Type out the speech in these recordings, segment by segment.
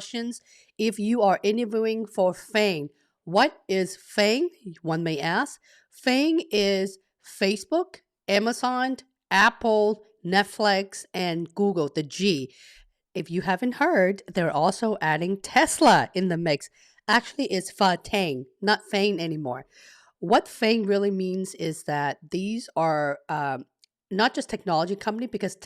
questions. If you are interviewing for FAANG, what is FAANG? One may ask. FAANG is Facebook, Amazon, Apple, Netflix, and Google, the G. If you haven't heard, they're also adding Tesla in the mix. Actually, it's FAANG, not FAANG anymore. What FAANG really means is that these are not just technology company, because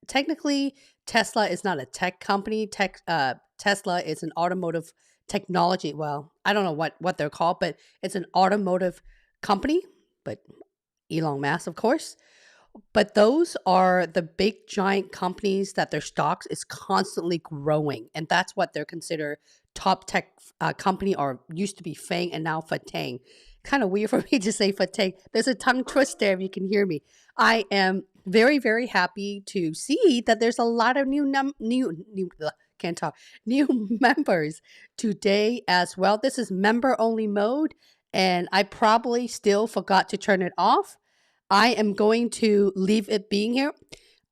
technically Tesla is not a tech company. Tesla is an automotive technology. Well, I don't know what they're called, but it's an automotive company. But Elon Musk, of course. But those are the big giant companies that their stocks is constantly growing, and that's what they're considered top tech company, or used to be FAANG and now FAANG. Kind of weird for me to say FAANG. There's a tongue twist there if you can hear me. I am very, very happy to see that there's a lot of new can't talk, new members today as well. This is member only mode, and I probably still forgot to turn it off. I am going to leave it being here.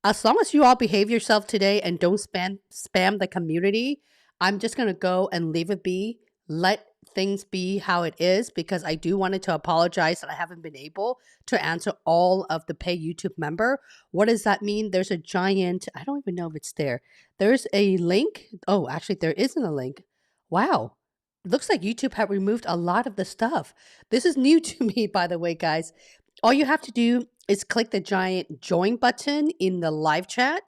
As long as you all behave yourself today and don't spam the community, I'm just going to go and leave it be. Let things be how it is, because I do wanted to apologize that I haven't been able to answer all of the pay YouTube member. What does that mean? There's a giant, I don't even know if it's there. There's a link. Oh, actually there isn't a link. Wow. Looks like YouTube had removed a lot of the stuff. This is new to me, by the way, guys. All you have to do is click the giant join button in the live chat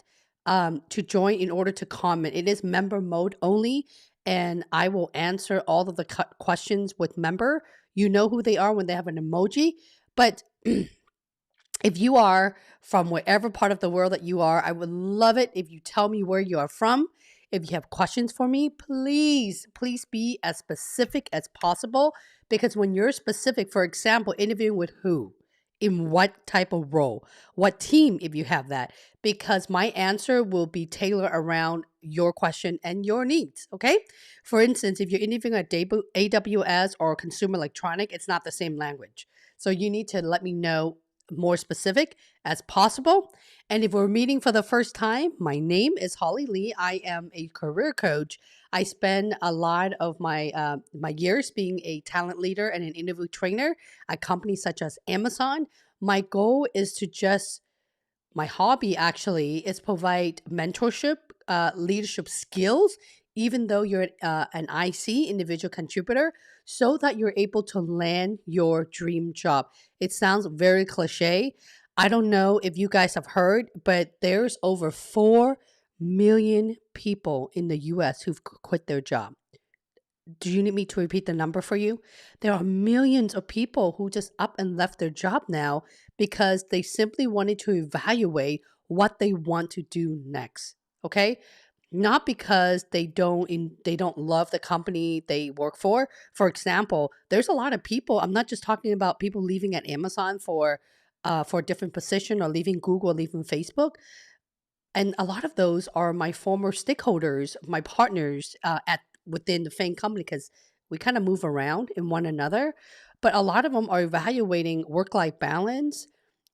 to join in order to comment. It is member mode only, and I will answer all of the questions with member. You know who they are when they have an emoji. But if you are from wherever part of the world that you are, I would love it if you tell me where you are from. If you have questions for me, please be as specific as possible, because when you're specific, for example, interviewing with who? In what type of role, what team, if you have that, because my answer will be tailored around your question and your needs. Okay. For instance, if you're interviewing at AWS or consumer electronic, it's not the same language. So you need to let me know more specific as possible. And if we're meeting for the first time, my name is Holly Lee. I am a career coach. I spend a lot of my years being a talent leader and an interview trainer at companies such as Amazon. My goal is my hobby actually is provide mentorship, leadership skills, even though you're an IC, individual contributor, so that you're able to land your dream job. It sounds very cliche. I don't know if you guys have heard, but there's over 4 million people in the US who've quit their job. Do you need me to repeat the number for you? There are millions of people who just up and left their job now because they simply wanted to evaluate what they want to do next. Okay? Not because they don't love the company they work for. For example, there's a lot of people, I'm not just talking about people leaving at Amazon for a different position, or leaving Google, or leaving Facebook. And a lot of those are my former stakeholders, my partners within the FAANG company, because we kind of move around in one another. But a lot of them are evaluating work-life balance,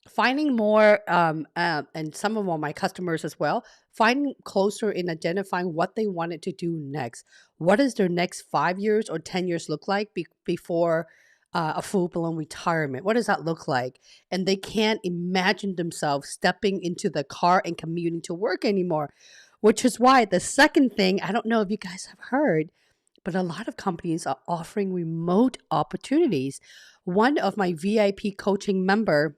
finding more, and some of them are my customers as well, finding closer in identifying what they wanted to do next. What does their next 5 years or 10 years look like before a full-blown retirement? What does that look like? And they can't imagine themselves stepping into the car and commuting to work anymore, which is why the second thing, I don't know if you guys have heard, but a lot of companies are offering remote opportunities. One of my VIP coaching member,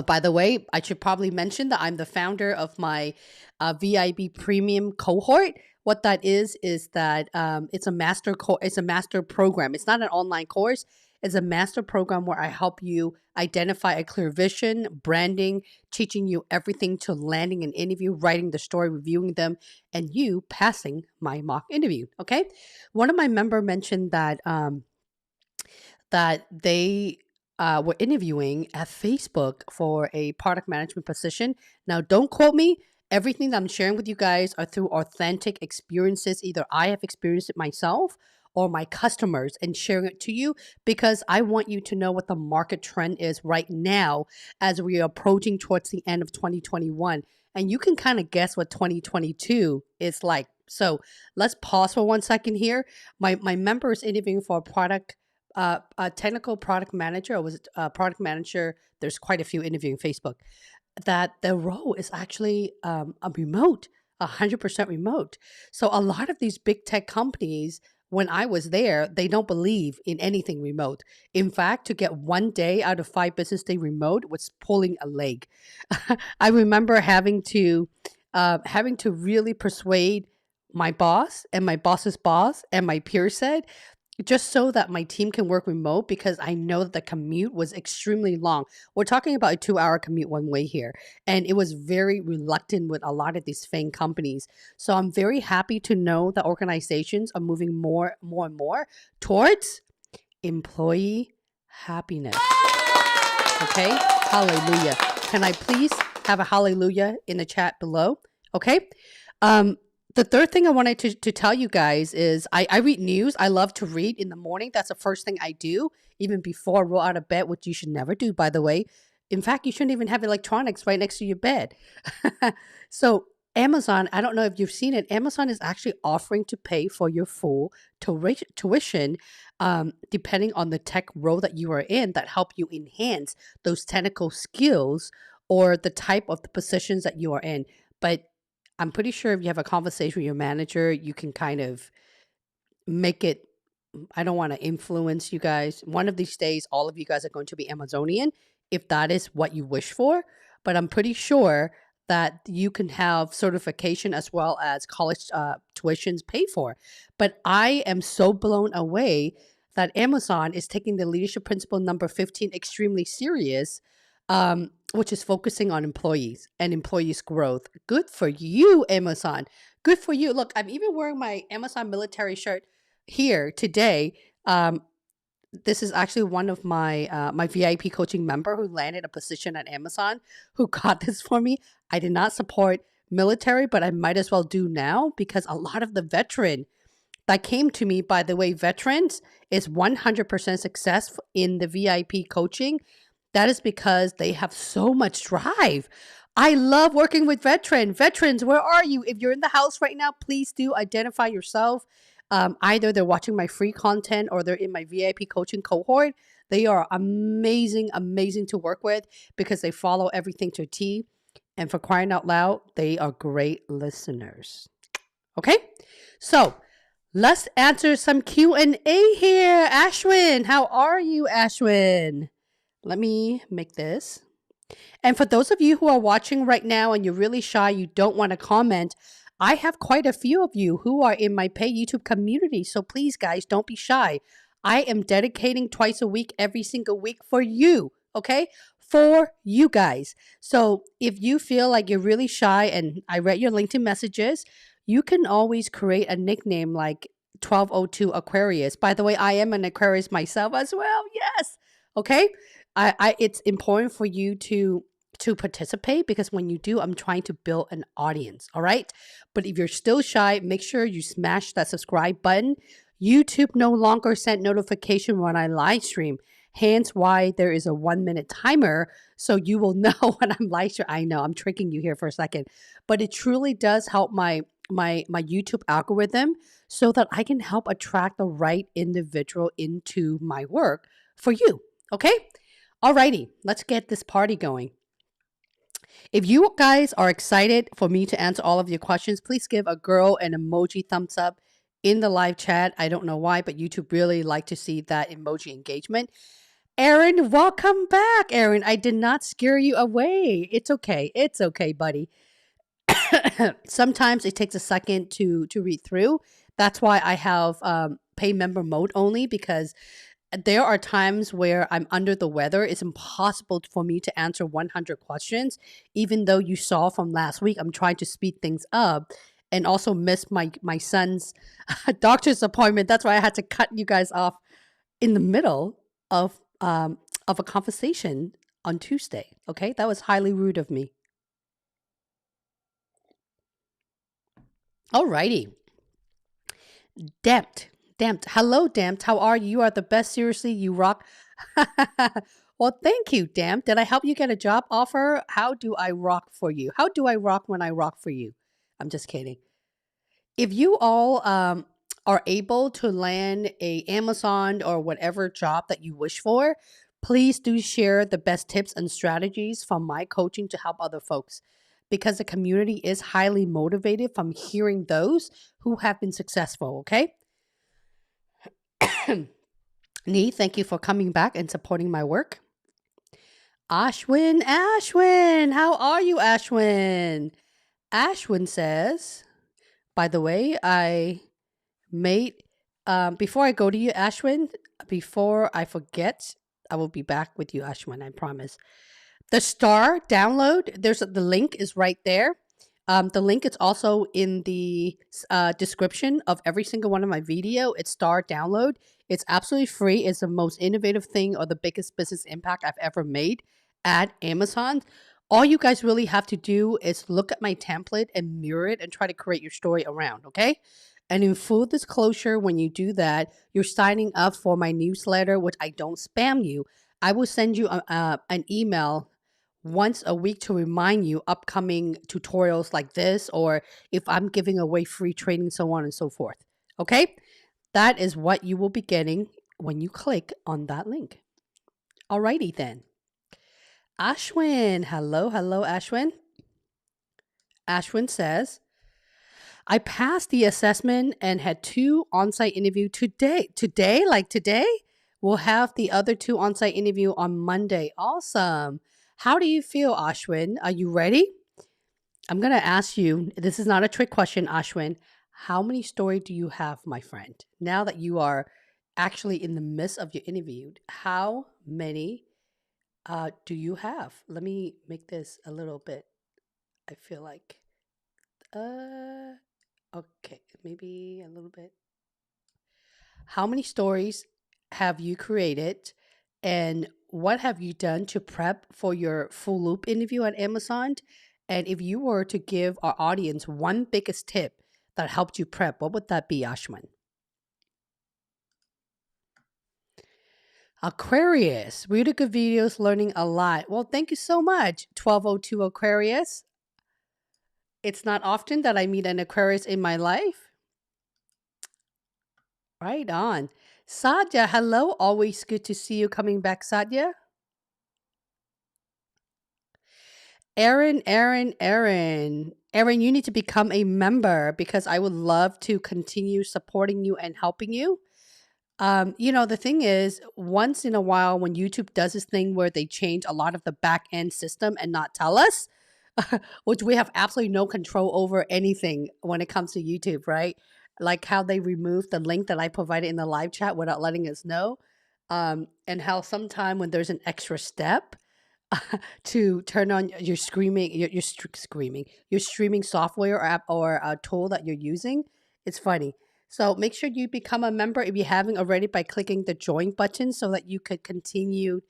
by the way, I should probably mention that I'm the founder of my VIP premium cohort. What that is that it's a master program. It's not an online course. It's a master program where I help you identify a clear vision, branding, teaching you everything to landing an interview, writing the story, reviewing them, and you passing my mock interview. Okay. One of my member mentioned that they were interviewing at Facebook for a product management position. Now, don't quote me. Everything that I'm sharing with you guys are through authentic experiences. Either I have experienced it myself or my customers, and sharing it to you because I want you to know what the market trend is right now as we are approaching towards the end of 2021. And you can kind of guess what 2022 is like So let's pause for 1 second here. My member is interviewing for a technical product manager, or was it a product manager? There's quite a few interviewing Facebook. That the role is actually a remote, 100% remote. So a lot of these big tech companies, when I was there, they don't believe in anything remote. In fact, to get 1 day out of 5 business day remote was pulling a leg. I remember having to really persuade my boss and my boss's boss and my peer said, just so that my team can work remote, because I know that the commute was extremely long. We're talking about a 2-hour commute one way here. And it was very reluctant with a lot of these FAANG companies. So I'm very happy to know that organizations are moving more and more towards employee happiness. Okay? Hallelujah. Can I please have a hallelujah in the chat below? Okay? The third thing I wanted to tell you guys is I read news. I love to read in the morning. That's the first thing I do, even before I roll out of bed, which you should never do, by the way. In fact, you shouldn't even have electronics right next to your bed. So Amazon, I don't know if you've seen it, Amazon is actually offering to pay for your full tuition, depending on the tech role that you are in, that help you enhance those technical skills or the type of the positions that you are in. But I'm pretty sure if you have a conversation with your manager, you can kind of make it. I don't want to influence you guys. One of these days, all of you guys are going to be Amazonian, if that is what you wish for. But I'm pretty sure that you can have certification as well as college tuitions paid for. But I am so blown away that Amazon is taking the leadership principle number 15 extremely serious, which is focusing on employees and employees' growth. Good for you, Amazon. Good for you. Look, I'm even wearing my Amazon military shirt here today. This is actually one of my my VIP coaching member who landed a position at Amazon, who got this for me. I did not support military, but I might as well do now, because a lot of the veteran that came to me, by the way, veterans is 100% success in the VIP coaching. That is because they have so much drive. I love working with veterans. Veterans, where are you? If you're in the house right now, please do identify yourself. Either they're watching my free content or they're in my VIP coaching cohort. They are amazing, amazing to work with because they follow everything to a T. And for crying out loud, they are great listeners. Okay? So let's answer some Q&A here. Ashwin, how are you, Ashwin? Let me make this. And for those of you who are watching right now and you're really shy, you don't want to comment, I have quite a few of you who are in my paid YouTube community. So please, guys, don't be shy. I am dedicating twice a week, every single week for you, okay? For you guys. So if you feel like you're really shy and I read your LinkedIn messages, you can always create a nickname like 1202 Aquarius. By the way, I am an Aquarius myself as well. Yes. Okay. It's important for you to participate, because when you do, I'm trying to build an audience. All right. But if you're still shy, make sure you smash that subscribe button. YouTube no longer send notification when I live stream. Hence why there is a 1-minute timer, so you will know when I'm live stream. I know I'm tricking you here for a second, but it truly does help my YouTube algorithm so that I can help attract the right individual into my work for you. Okay? Alrighty, let's get this party going. If you guys are excited for me to answer all of your questions, please give a girl an emoji thumbs up in the live chat. I don't know why, but YouTube really like to see that emoji engagement. Aaron, welcome back, Aaron. I did not scare you away. It's okay. It's okay, buddy. Sometimes it takes a second to read through. That's why I have pay member mode only, because there are times where I'm under the weather. It's impossible for me to answer 100 questions. Even though you saw from last week, I'm trying to speed things up and also miss my son's doctor's appointment. That's why I had to cut you guys off in the middle of a conversation on Tuesday. Okay, that was highly rude of me. Alrighty. Damped. Hello, Damped. How are you? You are the best. Seriously, you rock. Well, thank you, Damped. Did I help you get a job offer? How do I rock for you? How do I rock when I rock for you? I'm just kidding. If you all are able to land a Amazon or whatever job that you wish for, please do share the best tips and strategies from my coaching to help other folks, because the community is highly motivated from hearing those who have been successful. Okay. Nee, thank you for coming back and supporting my work. Ashwin, how are you, Ashwin? Ashwin says, by the way, I made, before I go to you, Ashwin, before I forget, I will be back with you, Ashwin, I promise. The star download, the link is right there. The link is also in the description of every single one of my video. It's star download. It's absolutely free. It's the most innovative thing or the biggest business impact I've ever made at Amazon. All you guys really have to do is look at my template and mirror it and try to create your story around, okay? And in full disclosure, when you do that, you're signing up for my newsletter, which I don't spam you. I will send you an email once a week to remind you upcoming tutorials like this, or if I'm giving away free training, so on and so forth. Okay? That is what you will be getting when you click on that link. Alrighty then. Ashwin, hello, Ashwin. Ashwin says, I passed the assessment and had 2 on-site interviews today. Today? We'll have the other 2 on-site interview on Monday. Awesome. How do you feel, Ashwin? Are you ready? I'm going to ask you, this is not a trick question, Ashwin. How many stories do you have, my friend? Now that you are actually in the midst of your interview, how many do you have? Let me make this a little bit, I feel like, okay, maybe a little bit. How many stories have you created, and what have you done to prep for your full loop interview at Amazon? And if you were to give our audience one biggest tip that helped you prep, what would that be, Ashwin? Aquarius, really good videos, learning a lot. Well, thank you so much, 1202 Aquarius. It's not often that I meet an Aquarius in my life. Right on. Sadya, hello. Always good to see you coming back, Sadya. Aaron, you need to become a member because I would love to continue supporting you and helping you. The thing is, once in a while, when YouTube does this thing where they change a lot of the back end system and not tell us, which we have absolutely no control over anything when it comes to YouTube, right? Like how they removed the link that I provided in the live chat without letting us know. And how sometime when there's an extra step to turn on your streaming software or app or a tool that you're using, it's funny. So make sure you become a member if you haven't already by clicking the join button so that you could continue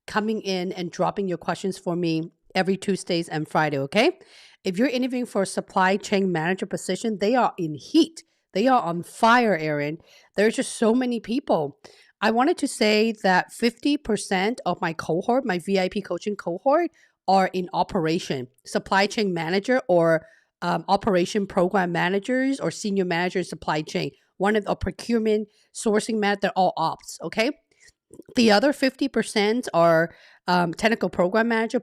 coming in and dropping your questions for me every Tuesdays and Friday, okay? If you're interviewing for a supply chain manager position, they are in heat. They are on fire, Aaron. There's just so many people. I wanted to say that 50% of my cohort, my VIP coaching cohort, are in operation, supply chain manager or operation program managers or senior managers supply chain. One of the procurement, sourcing they're all ops, okay? The other 50% are technical program manager.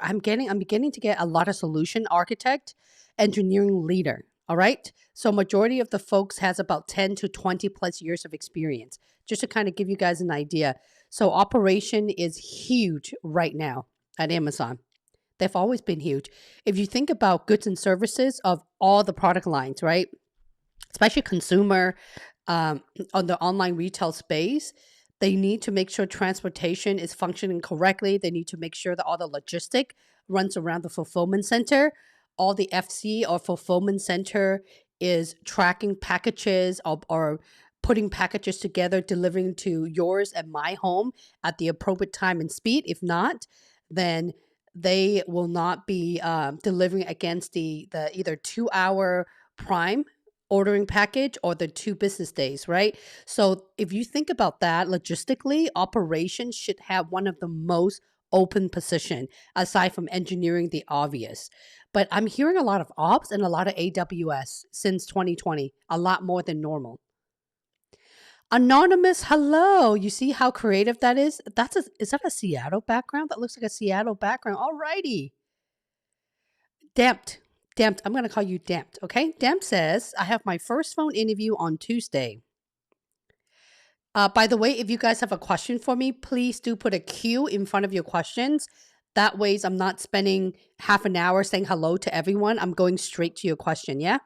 I'm beginning to get a lot of solution architect, engineering leader. All right. So majority of the folks has about 10 to 20 plus years of experience, just to kind of give you guys an idea. So operation is huge right now at Amazon. They've always been huge. If you think about goods and services of all the product lines, right? Especially consumer on the online retail space, they need to make sure transportation is functioning correctly. They need to make sure that all the logistic runs around the fulfillment center. All the FC or fulfillment center is tracking packages or putting packages together, delivering to yours and my home at the appropriate time and speed. If not, then they will not be delivering against the either 2-hour prime ordering package or the 2 business days, right? So if you think about that logistically, operations should have one of the most open position aside from engineering the obvious. But I'm hearing a lot of ops and a lot of AWS since 2020, a lot more than normal. Anonymous, hello. You see how creative that is? Is that a Seattle background? That looks like a Seattle background. All righty. Damped. Damped. I'm going to call you Damped. Okay. Damped says, I have my first phone interview on Tuesday. By the way, if you guys have a question for me, please do put a Q in front of your questions. That way, I'm not spending half an hour saying hello to everyone. I'm going straight to your question. Yeah.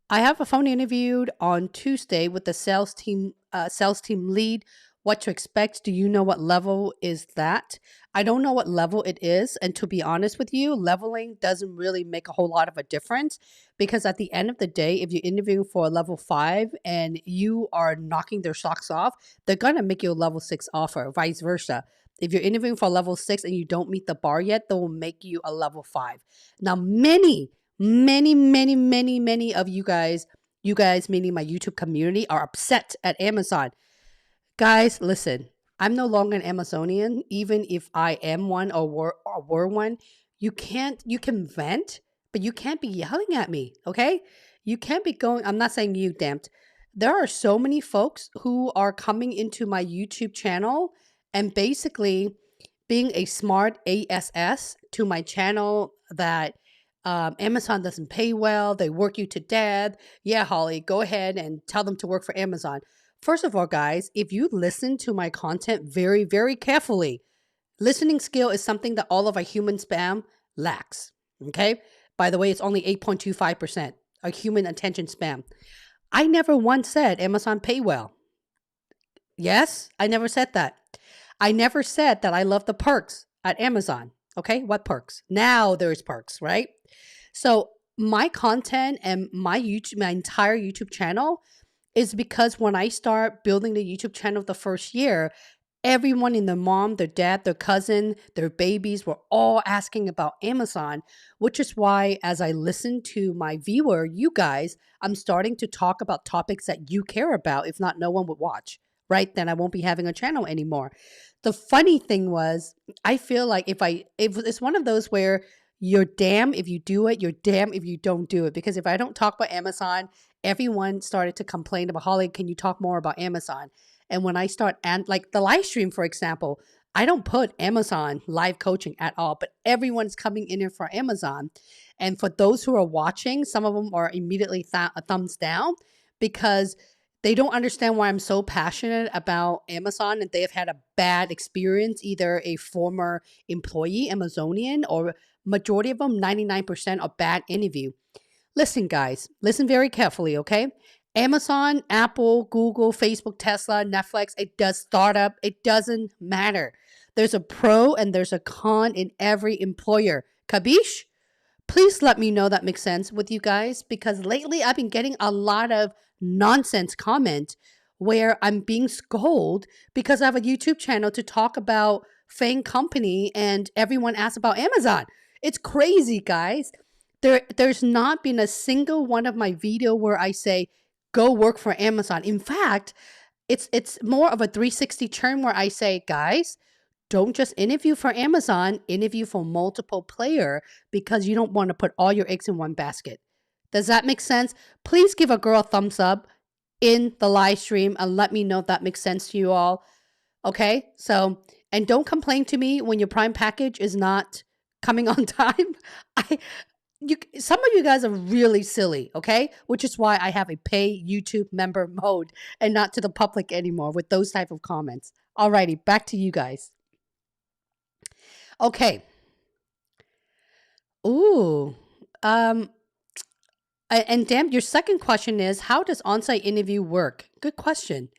I have a phone interview on Tuesday with the sales team lead. What to expect? Do you know what level is that? I don't know what level it is. And to be honest with you, leveling doesn't really make a whole lot of a difference, because at the end of the day, if you're interviewing for a level 5 and you are knocking their socks off, they're going to make you a level 6 offer, vice versa. If you're interviewing for a level 6 and you don't meet the bar yet, they will make you a level 5. Now, many of you guys meaning my YouTube community, are upset at Amazon. Guys, listen, I'm no longer an Amazonian, even if I am one or were one. You can vent, but you can't be yelling at me, okay? You can't be going, I'm not saying you, Damped. There are so many folks who are coming into my YouTube channel and basically being a smart ASS to my channel that Amazon doesn't pay well. They work you to death. Yeah, Holly, go ahead and tell them to work for Amazon. First of all, guys, if you listen to my content very, very carefully, listening skill is something that all of our human spam lacks. Okay. By the way, it's only 8.25% a human attention spam. I never once said Amazon pay well. Yes, I never said that. I never said that I love the perks at Amazon. Okay, what perks? Now there's perks, right? So my content and my entire YouTube channel is because when I start building the YouTube channel the first year, everyone in their mom, their dad, their cousin, their babies were all asking about Amazon, which is why as I listen to my viewer, you guys, I'm starting to talk about topics that you care about. If not, no one would watch, right? Then I won't be having a channel anymore. The funny thing was, I feel like if it's one of those where you're damn if you do it, you're damn if you don't do it. Because if I don't talk about Amazon, everyone started to complain about, Holly, can you talk more about Amazon? And when I start, and like the live stream, for example, I don't put Amazon live coaching at all, but everyone's coming in here for Amazon. And for those who are watching, some of them are immediately a thumbs down because they don't understand why I'm so passionate about Amazon, and they have had a bad experience, either a former employee, Amazonian, or majority of them, 99% are bad interview. Listen, guys, listen very carefully, okay? Amazon, Apple, Google, Facebook, Tesla, Netflix, it does startup. It doesn't matter. There's a pro and there's a con in every employer. Kabish? Please let me know that makes sense with you guys, because lately I've been getting a lot of nonsense comment where I'm being scolded because I have a YouTube channel to talk about FAANG company and everyone asks about Amazon. It's crazy, guys. There's not been a single one of my video where I say, go work for Amazon. In fact, it's more of a 360 turn where I say, guys, don't just interview for Amazon, interview for multiple player, because you don't want to put all your eggs in one basket. Does that make sense? Please give a girl a thumbs up in the live stream and let me know if that makes sense to you all. Okay? So, and don't complain to me when your Prime package is not coming on time. Some of you guys are really silly, okay? Which is why I have a pay YouTube member mode and not to the public anymore with those type of comments. Alrighty, back to you guys. Okay. Ooh. And damn, your second question is, how does on-site interview work? Good question.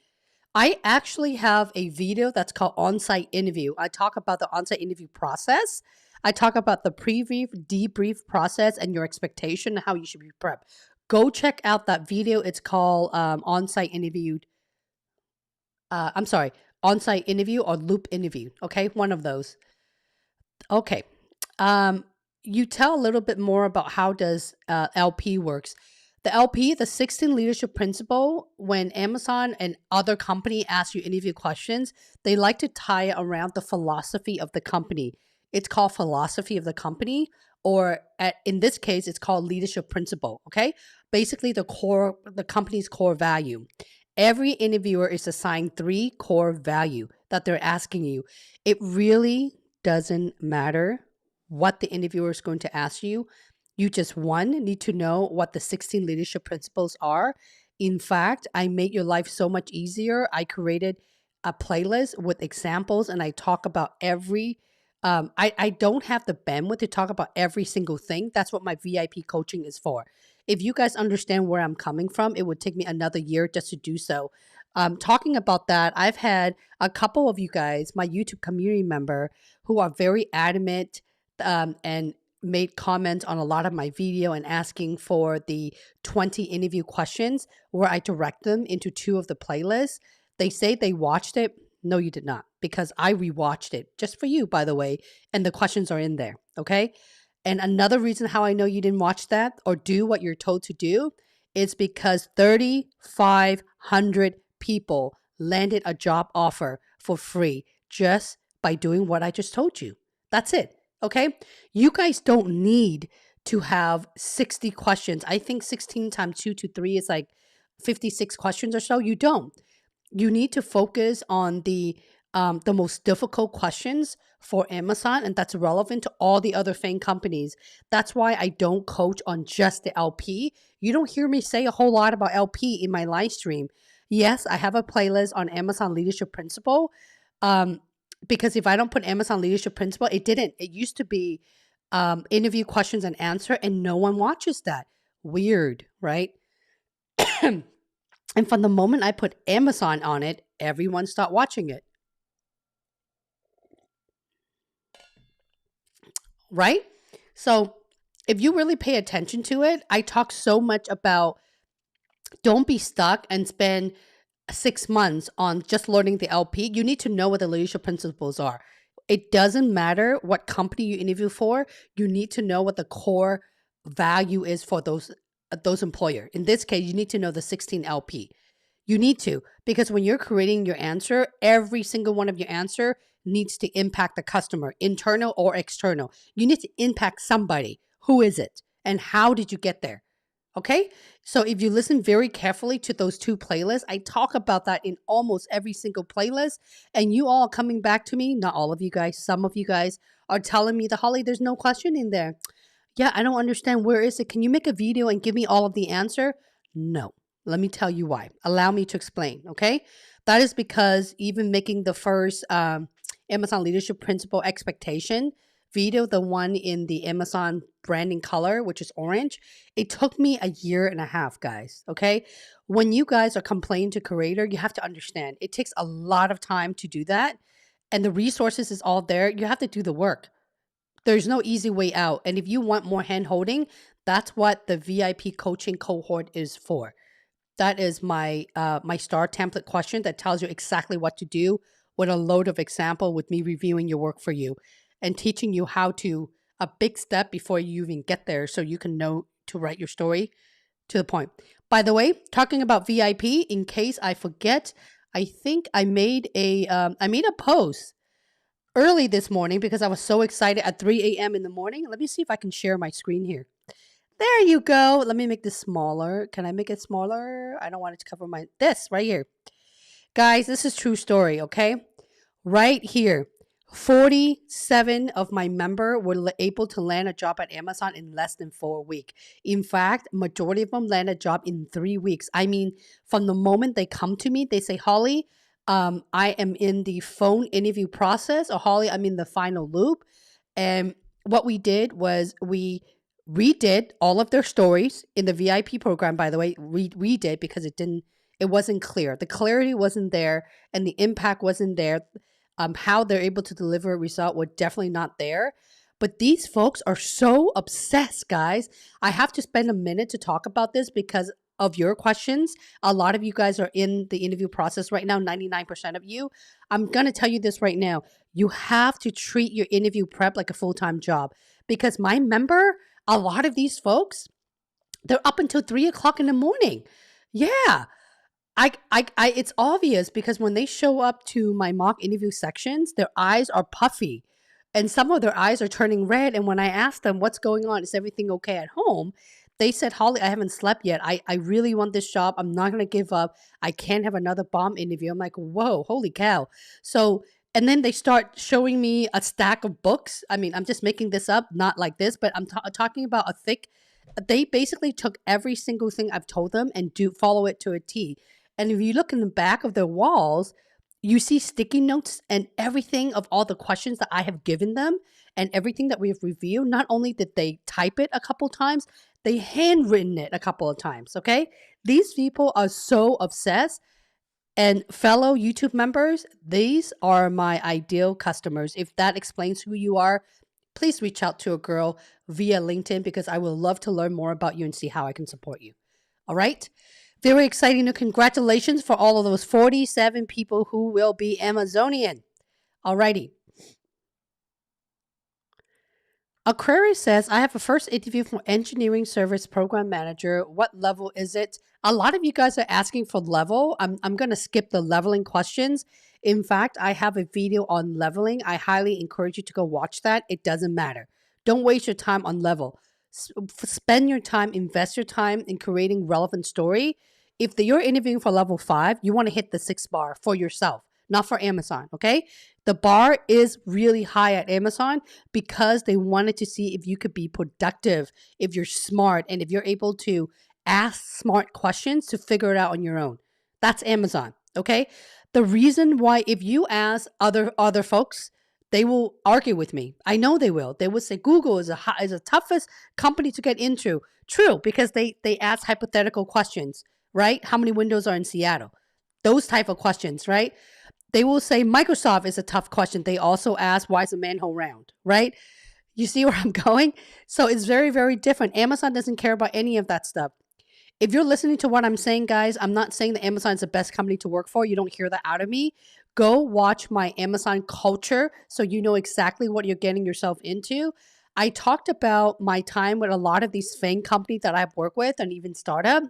I actually have a video that's called On-Site Interview. I talk about the on-site interview process. I talk about the pre-brief, debrief process, and your expectation, how you should be prepped. Go check out that video. It's called On-Site Interview. On-Site Interview or Loop Interview. Okay, one of those. Okay. You tell a little bit more about how does LP works. The LP, the 16 leadership principle, when Amazon and other company ask you interview questions, they like to tie it around the philosophy of the company. It's called philosophy of the company, or in this case, it's called leadership principle. Okay. Basically the company's core value. Every interviewer is assigned 3 core value that they're asking you. It really doesn't matter what the interviewer is going to ask you. You just, one, need to know what the 16 leadership principles are. In fact, I made your life so much easier. I created a playlist with examples and I talk about every, I don't have the bandwidth to talk about every single thing. That's what my VIP coaching is for. If you guys understand where I'm coming from, it would take me another year just to do so. Talking about that, I've had a couple of you guys, my YouTube community member, who are very adamant and made comments on a lot of my video and asking for the 20 interview questions where I direct them into 2 of the playlists. They say they watched it. No, you did not, because I rewatched it just for you, by the way, and the questions are in there, okay? And another reason how I know you didn't watch that or do what you're told to do is because 3,500 people landed a job offer for free just by doing what I just told you. That's it. Okay. You guys don't need to have 60 questions. I think 16 times 2 to 3 is like 56 questions or so. You don't. You need to focus on the most difficult questions for Amazon, and that's relevant to all the other FAANG companies. That's why I don't coach on just the LP. You don't hear me say a whole lot about LP in my live stream. Yes, I have a playlist on Amazon Leadership Principle. Because if I don't put Amazon Leadership Principle, it didn't. It used to be interview questions and answer, and no one watches that. Weird, right? And from the moment I put Amazon on it, everyone stopped watching it. Right? So if you really pay attention to it, I talk so much about don't be stuck and spend 6 months on just learning the LP. You need to know what the leadership principles are. It doesn't matter what company you interview for. You need to know what the core value is for those employer. In this case, you need to know the 16 LP. You need to, because when you're creating your answer, every single one of your answer needs to impact the customer, internal or external. You need to impact somebody. Who is it? And how did you get there? Okay, so if you listen very carefully to those 2 playlists, I talk about that in almost every single playlist. And you all coming back to me, not all of you guys, some of you guys are telling me that, Holly, there's no question in there. Yeah, I don't understand. Where is it? Can you make a video and give me all of the answer? No. Let me tell you why. Allow me to explain, okay? That is because even making the first Amazon Leadership Principle expectation video, the one in the Amazon branding color, which is orange, it took me a year and a half, guys, okay? When you guys are complaining to creator, you have to understand it takes a lot of time to do that, and the resources is all there. You have to do the work. There's no easy way out. And if you want more hand holding, that's what the VIP coaching cohort is for. That is my my star template question that tells you exactly what to do with a load of example with me reviewing your work for you and teaching you how to, a big step before you even get there so you can know to write your story to the point. By the way, talking about VIP, in case I forget, I think I made a post early this morning because I was so excited at 3 a.m. in the morning. Let me see if I can share my screen here. There you go. Let me make this smaller. Can I make it smaller? I don't want it to cover this right here. Guys, this is true story, okay? Right here. 47 of my member were able to land a job at Amazon in less than 4 weeks. In fact, majority of them land a job in 3 weeks. I mean, from the moment they come to me, they say, Holly, I am in the phone interview process, or Holly, I'm in the final loop. And what we did was we redid all of their stories in the VIP program, by the way, redid because it wasn't clear. The clarity wasn't there and the impact wasn't there. How they're able to deliver a result were definitely not there. But these folks are so obsessed, guys. I have to spend a minute to talk about this because of your questions. A lot of you guys are in the interview process right now, 99% of you. I'm going to tell you this right now. You have to treat your interview prep like a full-time job because my member, a lot of these folks, They're up until 3 o'clock in the morning. Yeah. It's obvious because when they show up to my mock interview sections, their eyes are puffy and some of their eyes are turning red. And when I ask them what's going on, is everything okay at home? They said, Holly, I haven't slept yet. I really want this job. I'm not going to give up. I can't have another bomb interview. I'm like, whoa, holy cow. So, and then they start showing me a stack of books. I mean, I'm just making this up, not like this, but I'm talking about a thick, they basically took every single thing I've told them and do follow it to a T. And if you look in the back of their walls, you see sticky notes and everything of all the questions that I have given them and everything that we have reviewed. Not only did they type it a couple times, they handwritten it a couple of times. Okay. These people are so obsessed. And fellow YouTube members, these are my ideal customers. If that explains who you are, please reach out to a girl via LinkedIn because I would love to learn more about you and see how I can support you. All right. Very exciting. Congratulations for all of those 47 people who will be Amazonian. All righty. Aquarius says, I have a first interview for engineering service program manager. What level is it? A lot of you guys are asking for level. I'm going to skip the leveling questions. In fact, I have a video on leveling. I highly encourage you to go watch that. It doesn't matter. Don't waste your time on level. Spend your time, invest your time in creating relevant story. If you're interviewing for level 5, you want to hit the 6 bar for yourself, not for Amazon, okay? The bar is really high at Amazon because they wanted to see if you could be productive, if you're smart, and if you're able to ask smart questions to figure it out on your own. That's Amazon, okay? The reason why, if you ask other folks, they will argue with me. I know they will. They will say Google is the toughest company to get into. True, because they ask hypothetical questions, right? How many windows are in Seattle? Those type of questions, right? They will say Microsoft is a tough question. They also ask, why is the manhole round, right? You see where I'm going? So it's very, very different. Amazon doesn't care about any of that stuff. If you're listening to what I'm saying, guys, I'm not saying that Amazon is the best company to work for. You don't hear that out of me. Go watch my Amazon culture so you know exactly what you're getting yourself into. I talked about my time with a lot of these FAANG companies that I've worked with and even startup.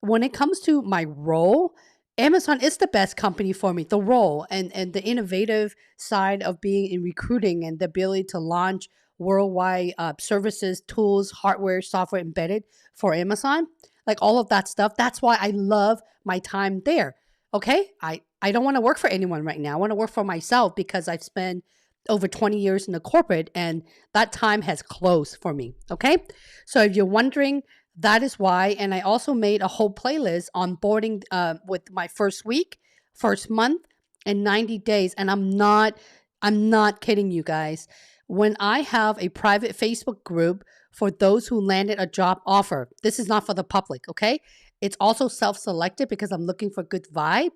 When it comes to my role, Amazon is the best company for me, the role and the innovative side of being in recruiting and the ability to launch worldwide services, tools, hardware, software embedded for Amazon, like all of that stuff. That's why I love my time there. Okay. I don't want to work for anyone right now. I want to work for myself because I've spent over 20 years in the corporate and that time has closed for me. Okay. So if you're wondering, that is why. And I also made a whole playlist on boarding with my first week, first month, and 90 days. And I'm not kidding you guys. When I have a private Facebook group for those who landed a job offer, this is not for the public, okay? It's also self-selected because I'm looking for good vibe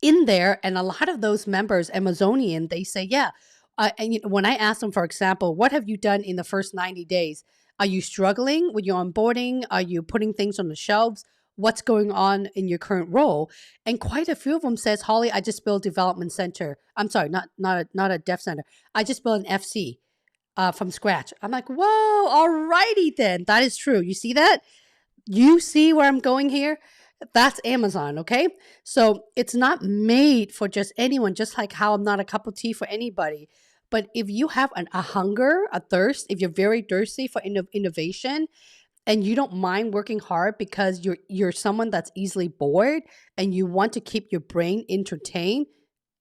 in there. And a lot of those members, Amazonian, they say, yeah. And when I ask them, for example, what have you done in the first 90 days? Are you struggling with your onboarding? Are you putting things on the shelves? What's going on in your current role? And quite a few of them says, Holly, I just built a development center. I'm sorry, not a dev center. I just built an FC from scratch. I'm like, whoa, all righty then. That is true. You see that? You see where I'm going here? That's Amazon, okay? So it's not made for just anyone, just like how I'm not a cup of tea for anybody. But if you have a hunger, a thirst, if you're very thirsty for innovation and you don't mind working hard because you're someone that's easily bored and you want to keep your brain entertained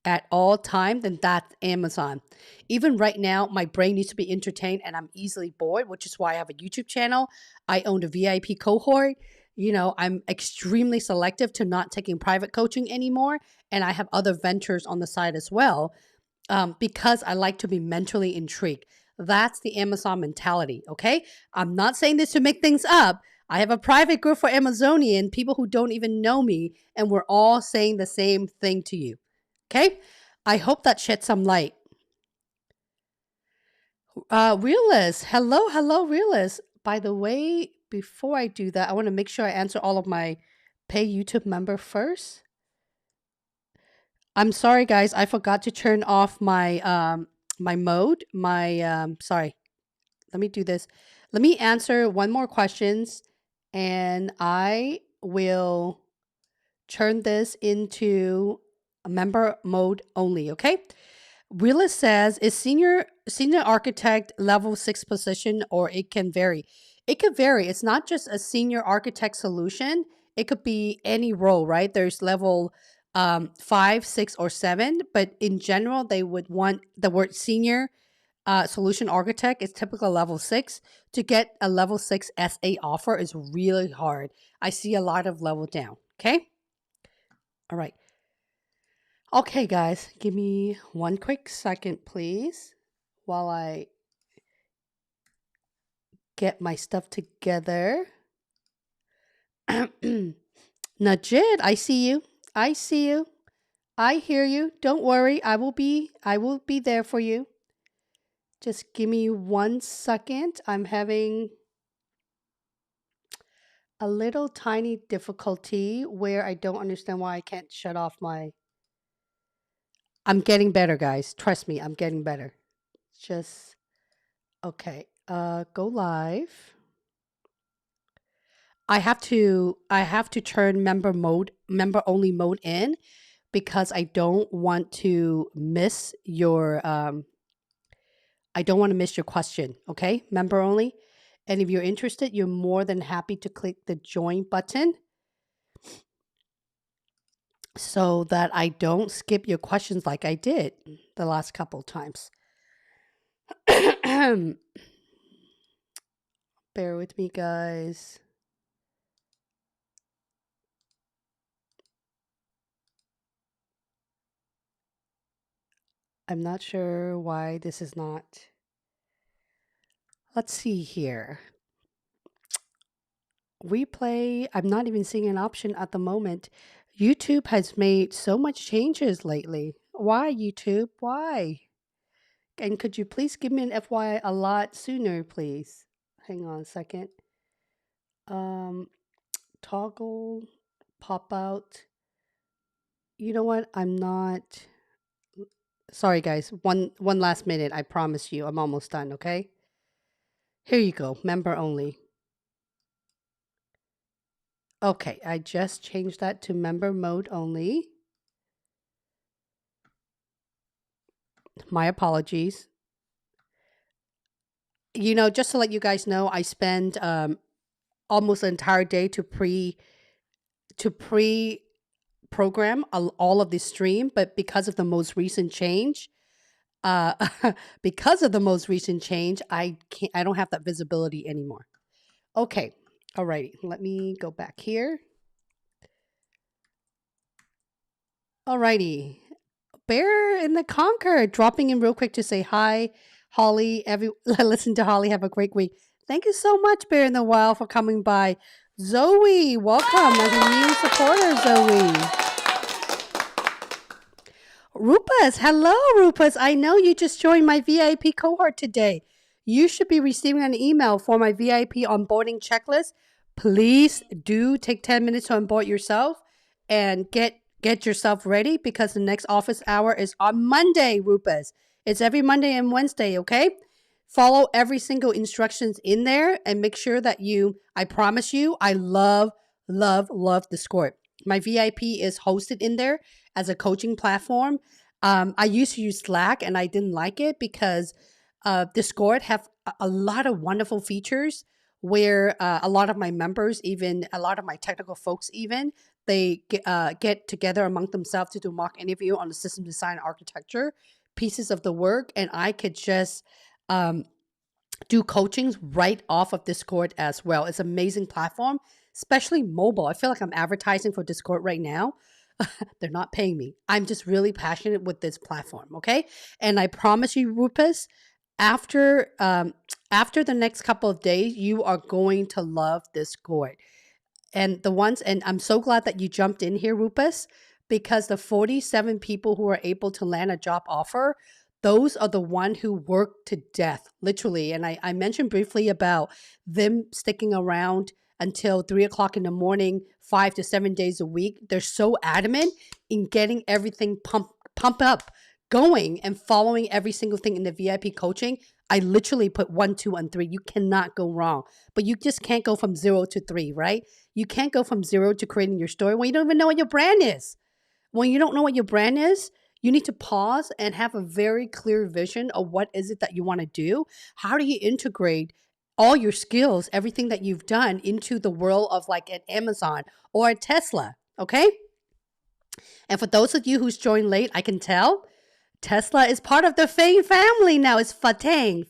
at all time, then that's Amazon. Even right now, my brain needs to be entertained and I'm easily bored, which is why I have a YouTube channel. I own a VIP cohort. You know, I'm extremely selective to not taking private coaching anymore. And I have other ventures on the side as well. Because I like to be mentally intrigued. That's the Amazon mentality, okay? I'm not saying this to make things up. I have a private group for Amazonian, people who don't even know me, and we're all saying the same thing to you, okay? I hope that sheds some light. Realist, hello, Realist. By the way, before I do that, I want to make sure I answer all of my pay YouTube member first. I'm sorry, guys. I forgot to turn off my my mode. Sorry. Let me do this. Let me answer one more questions and I will turn this into a member mode only, okay? Realist says is senior architect level 6 position or it can vary. It could vary. It's not just a senior architect solution. It could be any role, right? There's level 5, 6, or 7, but in general, they would want the word senior solution architect is typical level 6. To get a level 6 SA offer is really hard. I see a lot of level down. Okay. All right. Okay, guys, give me one quick second, please, while I get my stuff together. Najid, I see you. I see you. I hear you. Don't worry. I will be there for you. Just give me 1 second. I'm having a little tiny difficulty where I don't understand why I can't shut off my. I'm getting better, guys. Trust me, I'm getting better. Just okay. Go live. I have to turn member only mode in because I don't want to miss your question, okay? Member only. And if you're interested, you're more than happy to click the join button so that I don't skip your questions like I did the last couple times. Bear with me, guys. I'm not sure why this is not. Let's see here. Replay, I'm not even seeing an option at the moment. YouTube has made so much changes lately. Why, YouTube? Why? And could you please give me an FYI a lot sooner, please? Hang on a second. Toggle, pop out. You know what? I'm not. Sorry, guys. One last minute. I promise you. I'm almost done, okay? Here you go. Member only. Okay, I just changed that to member mode only. My apologies. You know, just to let you guys know, I spend almost an entire day to program all of this stream, but because of the most recent change, I don't have that visibility anymore. Okay, alrighty, let me go back here. Alrighty, Bear in the Conquer dropping in real quick to say hi, Holly. Listen to Holly. Have a great week. Thank you so much, Bear in the Wild, for coming by. Zoe, welcome as a new supporter, Zoe. Rupas, hello, Rupas. I know you just joined my VIP cohort today. You should be receiving an email for my VIP onboarding checklist. Please do take 10 minutes to onboard yourself and get yourself ready because the next office hour is on Monday, Rupas. It's every Monday and Wednesday, okay? Follow every single instructions in there and make sure that I promise you, I love Discord. My VIP is hosted in there as a coaching platform. I used to use Slack and I didn't like it because Discord have a lot of wonderful features where a lot of my members, even a lot of my technical folks, they get together among themselves to do mock interview on the system design architecture pieces of the work, and I could just do coachings right off of Discord as well. It's an amazing platform, especially mobile. I feel like I'm advertising for Discord right now. They're not paying me. I'm just really passionate with this platform, okay? And I promise you, Rupas, after the next couple of days, you are going to love Discord. And I'm so glad that you jumped in here, Rupas, because the 47 people who are able to land a job offer, those are the one who work to death, literally. And I mentioned briefly about them sticking around until 3 o'clock in the morning, 5 to 7 days a week. They're so adamant in getting everything pump up, going and following every single thing in the VIP coaching. I literally put 1, 2, and 3. You cannot go wrong, but you just can't go from 0 to 3, right? You can't go from 0 to creating your story when you don't even know what your brand is. When you don't know what your brand is, you need to pause and have a very clear vision of what is it that you want to do. How do you integrate all your skills, everything that you've done into the world of like an Amazon or a Tesla, okay? And for those of you who's joined late, I can tell Tesla is part of the FAANG family now. It's FAANG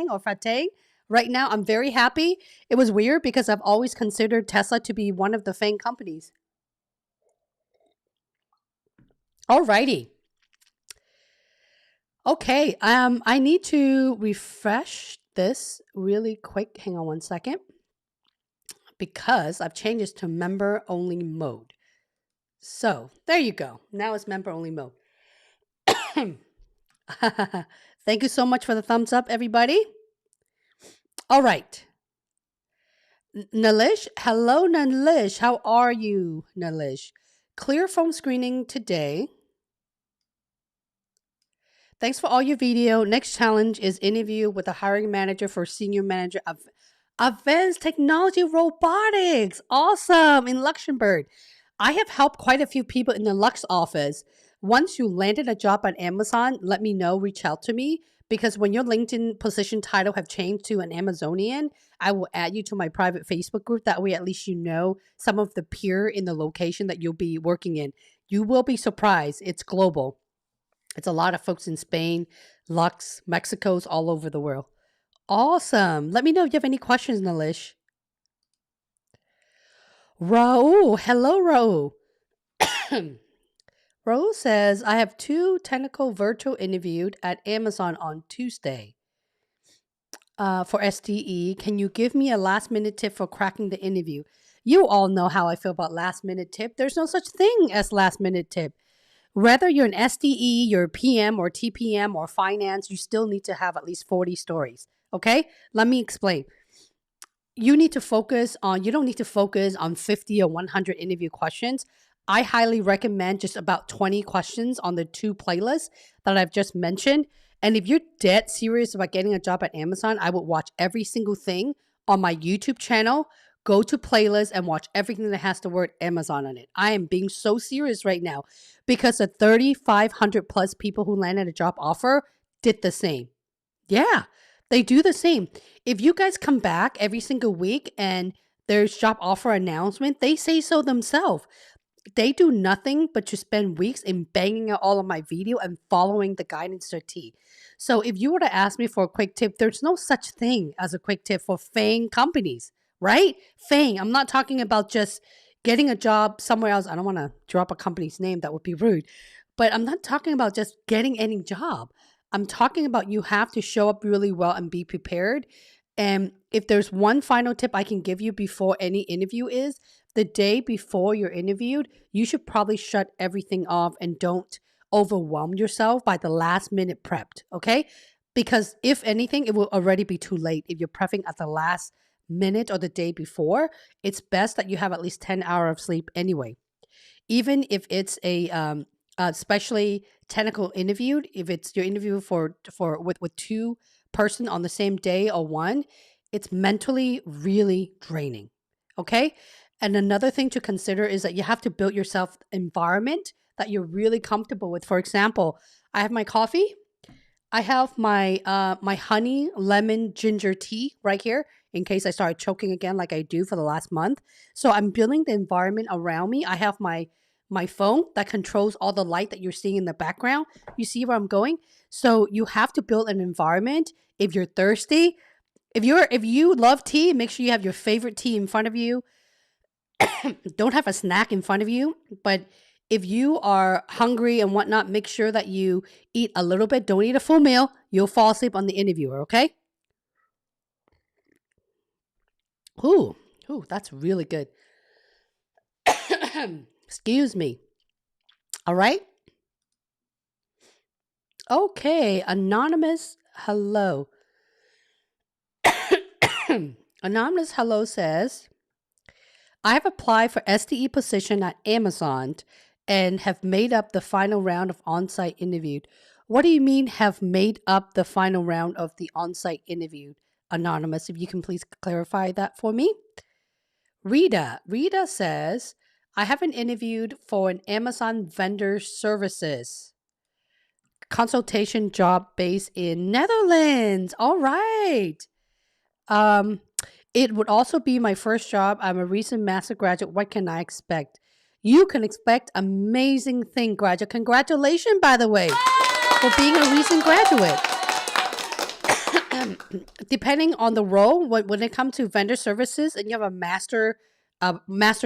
or FAANG. Right now, I'm very happy. It was weird because I've always considered Tesla to be one of the FAANG companies. Alrighty. Okay, I need to refresh this really quick. Hang on one second. Because I've changed this to member only mode. So there you go. Now it's member only mode. Thank you so much for the thumbs up, everybody. All right. Nalish, hello Nalish. How are you, Nalish? Clear phone screening today. Thanks for all your video. Next challenge is interview with a hiring manager for senior manager of advanced technology robotics. Awesome, in Luxembourg. I have helped quite a few people in the Lux office. Once you landed a job on Amazon, let me know, reach out to me, because when your LinkedIn position title have changed to an Amazonian, I will add you to my private Facebook group. That way, at least you know some of the peer in the location that you'll be working in. You will be surprised. It's global. It's a lot of folks in Spain, Lux, Mexico's all over the world. Awesome. Let me know if you have any questions, Nalish. Raul. Hello, Raul. Raul says, I have 2 technical virtual interviewed at Amazon on Tuesday for SDE. Can you give me a last minute tip for cracking the interview? You all know how I feel about last minute tip. There's no such thing as last minute tip. Whether you're an SDE, you're a PM or TPM or finance, you still need to have at least 40 stories. Okay? Let me explain. You don't need to focus on 50 or 100 interview questions. I highly recommend just about 20 questions on the 2 playlists that I've just mentioned. And if you're dead serious about getting a job at Amazon, I would watch every single thing on my YouTube channel. Go to playlists and watch everything that has the word Amazon on it. I am being so serious right now because the 3,500 plus people who landed a job offer did the same. Yeah, they do the same. If you guys come back every single week and there's job offer announcement, they say so themselves. They do nothing but to spend weeks in banging out all of my video and following the guidance to a T. So if you were to ask me for a quick tip, there's no such thing as a quick tip for FAANG companies, right? FAANG. I'm not talking about just getting a job somewhere else. I don't want to drop a company's name. That would be rude. But I'm not talking about just getting any job. I'm talking about you have to show up really well and be prepared. And if there's one final tip I can give you before any interview is, the day before you're interviewed, you should probably shut everything off and don't overwhelm yourself by the last minute prepped, okay? Because if anything, it will already be too late. If you're prepping at the last minute or the day before, it's best that you have at least 10 hours of sleep anyway. Even if it's a especially technical interview, if it's your interview with 2 person on the same day or one, it's mentally really draining, okay? And another thing to consider is that you have to build yourself environment that you're really comfortable with. For example, I have my coffee. I have my my honey lemon ginger tea right here in case I start choking again like I do for the last month. So I'm building the environment around me. I have my phone that controls all the light that you're seeing in the background. You see where I'm going? So you have to build an environment. If you're thirsty, if you love tea, make sure you have your favorite tea in front of you. Don't have a snack in front of you, but if you are hungry and whatnot, make sure that you eat a little bit. Don't eat a full meal. You'll fall asleep on the interviewer, okay? Ooh, that's really good. Excuse me. All right. Okay, anonymous hello. Anonymous hello says, I have applied for SDE position at Amazon and have made up the final round of on-site interview. What do you mean have made up the final round of the on-site interview? Anonymous, if you can please clarify that for me. Rita says, I haven't interviewed for an Amazon vendor services consultation job based in Netherlands. All right. Um, it would also be my first job. I'm a recent master graduate. What can I expect? You can expect amazing thing, graduate. Congratulations, by the way, for being a recent graduate. Depending on the role, when it comes to vendor services and you have a master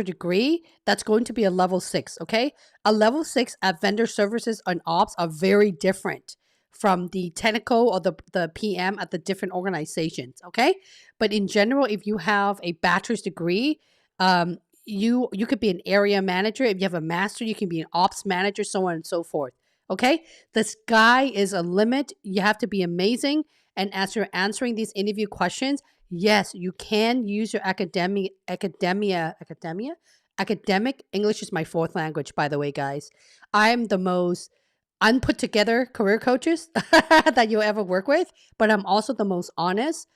degree, that's going to be a level 6, okay? A level 6 at vendor services and ops are very different from the technical or the PM at the different organizations, okay? But in general, if you have a bachelor's degree, you could be an area manager. If you have a master, you can be an ops manager, so on and so forth, okay? The sky is a limit. You have to be amazing. And as you're answering these interview questions, yes, you can use your academic English is my 4th language, by the way, guys. I'm the most unput together career coaches that you'll ever work with, but I'm also the most honest.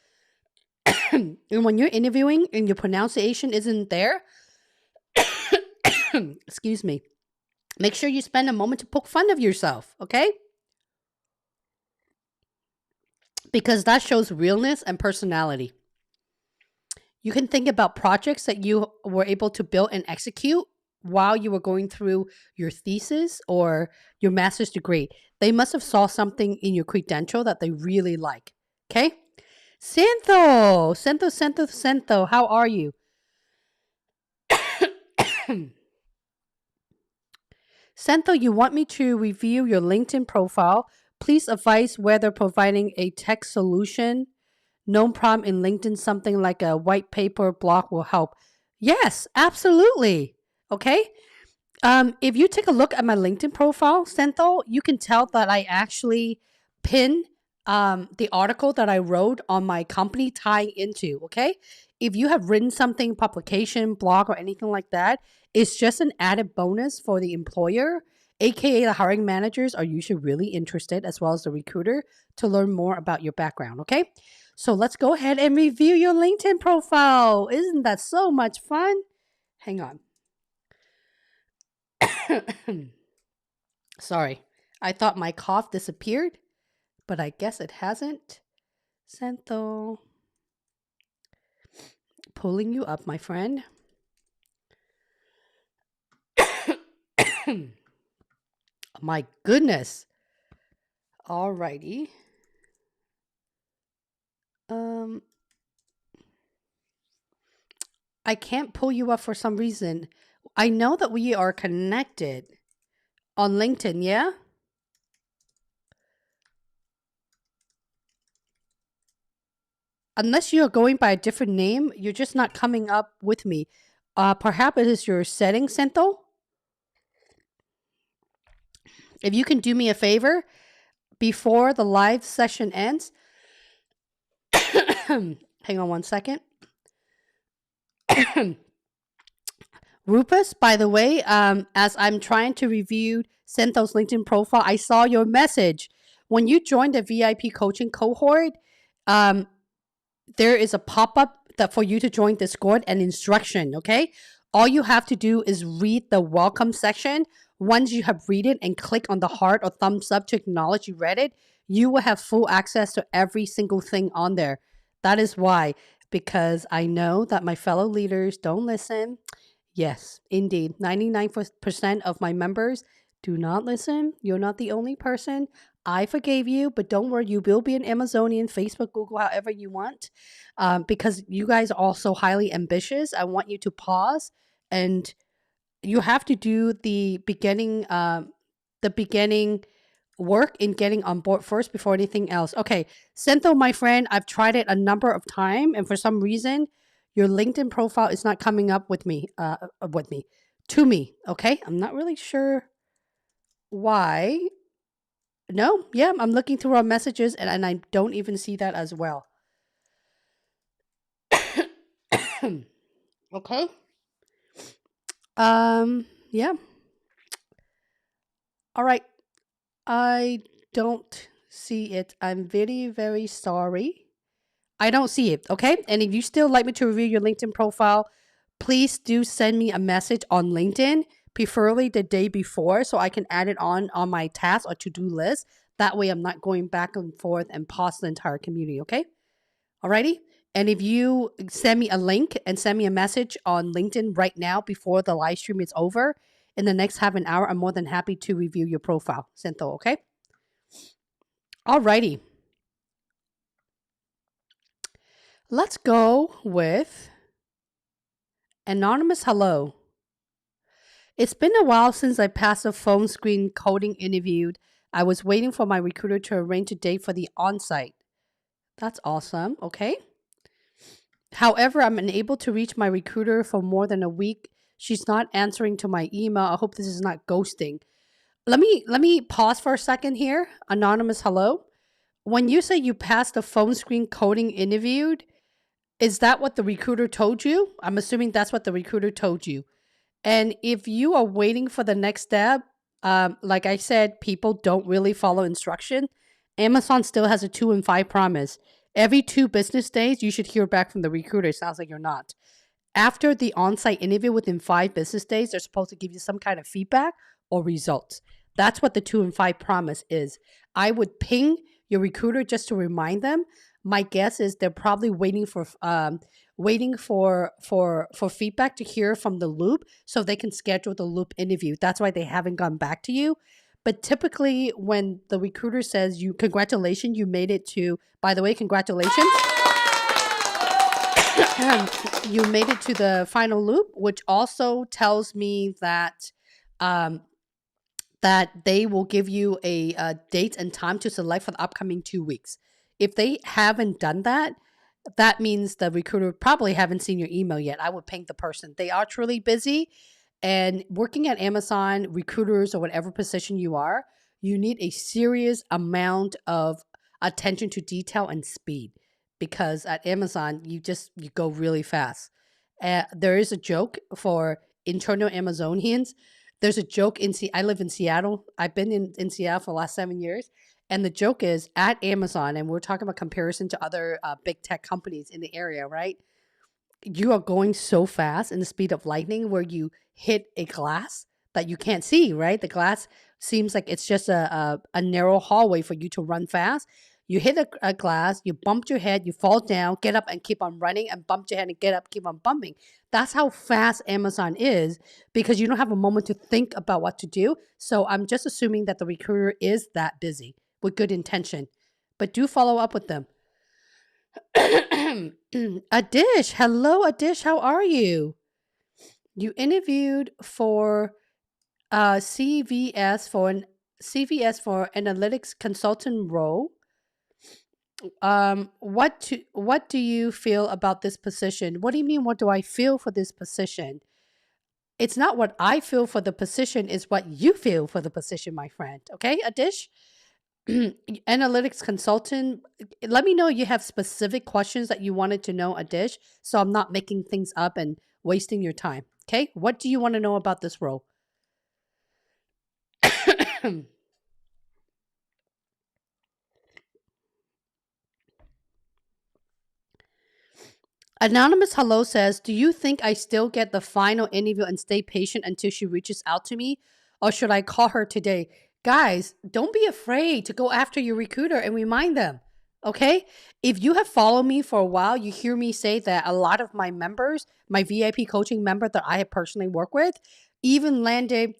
And when you're interviewing and your pronunciation isn't there, excuse me, make sure you spend a moment to poke fun of yourself, okay? Because that shows realness and personality. You can think about projects that you were able to build and execute while you were going through your thesis or your master's degree. They must have saw something in your credential that they really like. Okay? Santho, how are you? Santho, you want me to review your LinkedIn profile? Please advise whether providing a tech solution, no problem in LinkedIn, something like a white paper blog will help. Yes, absolutely. Okay. If you take a look at my LinkedIn profile, Santho, you can tell that I actually pin the article that I wrote on my company tying into, okay? If you have written something, publication, blog, or anything like that, it's just an added bonus for the employer, aka the hiring managers are usually really interested, as well as the recruiter, to learn more about your background, okay? So let's go ahead and review your LinkedIn profile. Isn't that so much fun? Hang on. Sorry, I thought my cough disappeared, but I guess it hasn't. Santho, pulling you up, my friend. My goodness. Alrighty. I can't pull you up for some reason. I know that we are connected on LinkedIn, yeah? Unless you're going by a different name, you're just not coming up with me. Perhaps it is your setting, Santho? If you can do me a favor, before the live session ends, hang on one second. Rupus, by the way, as I'm trying to review Santho's LinkedIn profile, I saw your message. When you joined the VIP coaching cohort, there is a pop-up that for you to join Discord and instruction, okay? All you have to do is read the welcome section. Once you have read it and click on the heart or thumbs up to acknowledge you read it, you will have full access to every single thing on there. That is why, because I know that my fellow leaders don't listen. Yes, indeed. 99% of my members do not listen. You're not the only person. I forgave you, but don't worry, you will be an Amazonian, Facebook, Google, however you want, because you guys are all so highly ambitious. I want you to pause, and you have to do the beginning work in getting on board first before anything else. Okay, Santho, my friend, I've tried it a number of times, and for some reason, your LinkedIn profile is not coming up with me, to me. Okay, I'm not really sure why. No, yeah, I'm looking through our messages and I don't even see that as well. Okay. Yeah. All right. I don't see it. I'm very, very sorry. I don't see it. Okay. And if you still like me to review your LinkedIn profile, please do send me a message on LinkedIn, preferably the day before, so I can add it on my task or to-do list. That way I'm not going back and forth and pause the entire community. Okay. Alrighty. And if you send me a link and send me a message on LinkedIn right now before the live stream is over, in the next half an hour, I'm more than happy to review your profile, Sento. Okay. Alrighty. Let's go with Anonymous Hello. It's been a while since I passed a phone screen coding interview. I was waiting for my recruiter to arrange a date for the onsite. That's awesome. Okay. However, I'm unable to reach my recruiter for more than a week. She's not answering to my email. I hope this is not ghosting. Let me pause for a second here. Anonymous Hello. When you say you passed the phone screen coding interview, is that what the recruiter told you? I'm assuming that's what the recruiter told you. And if you are waiting for the next step, like I said, people don't really follow instruction. Amazon still has a 2 and 5 promise. Every 2 business days, you should hear back from the recruiter. It sounds like you're not. After the on-site interview within 5 business days, they're supposed to give you some kind of feedback or results. That's what the 2 and 5 promise is. I would ping your recruiter just to remind them. My guess is they're probably waiting for feedback to hear from the loop so they can schedule the loop interview. That's why they haven't gone back to you. But typically when the recruiter says congratulations, you made it to, by the way, congratulations. You made it to the final loop, which also tells me that that they will give you a date and time to select for the upcoming 2 weeks. If they haven't done that, that means the recruiter probably haven't seen your email yet. I would ping the person. They are truly busy. And working at Amazon, recruiters or whatever position you are, you need a serious amount of attention to detail and speed. Because at Amazon, you go really fast. There is a joke for internal Amazonians. There's a joke I live in Seattle. I've been in Seattle for the last 7 years. And the joke is at Amazon, and we're talking about comparison to other big tech companies in the area, right? You are going so fast in the speed of lightning where you hit a glass that you can't see, right? The glass seems like it's just a narrow hallway for you to run fast. You hit a glass, you bumped your head, you fall down, get up and keep on running, and bump your head and get up, keep on bumping. That's how fast Amazon is because you don't have a moment to think about what to do. So I'm just assuming that the recruiter is that busy with good intention, but do follow up with them. Adish, hello Adish, how are you? You interviewed for CVS for analytics consultant role. What do you feel about this position? What do you mean, what do I feel for this position? It's not what I feel for the position, it's what you feel for the position, my friend. Okay, Adish? Analytics consultant, let me know you have specific questions that you wanted to know, Adish, so I'm not making things up and wasting your time. Okay, what do you want to know about this role? Anonymous Hello says, do you think I still get the final interview and stay patient until she reaches out to me? Or should I call her today? Guys, don't be afraid to go after your recruiter and remind them, okay? If you have followed me for a while, you hear me say that a lot of my members, my VIP coaching member that I have personally worked with, even landed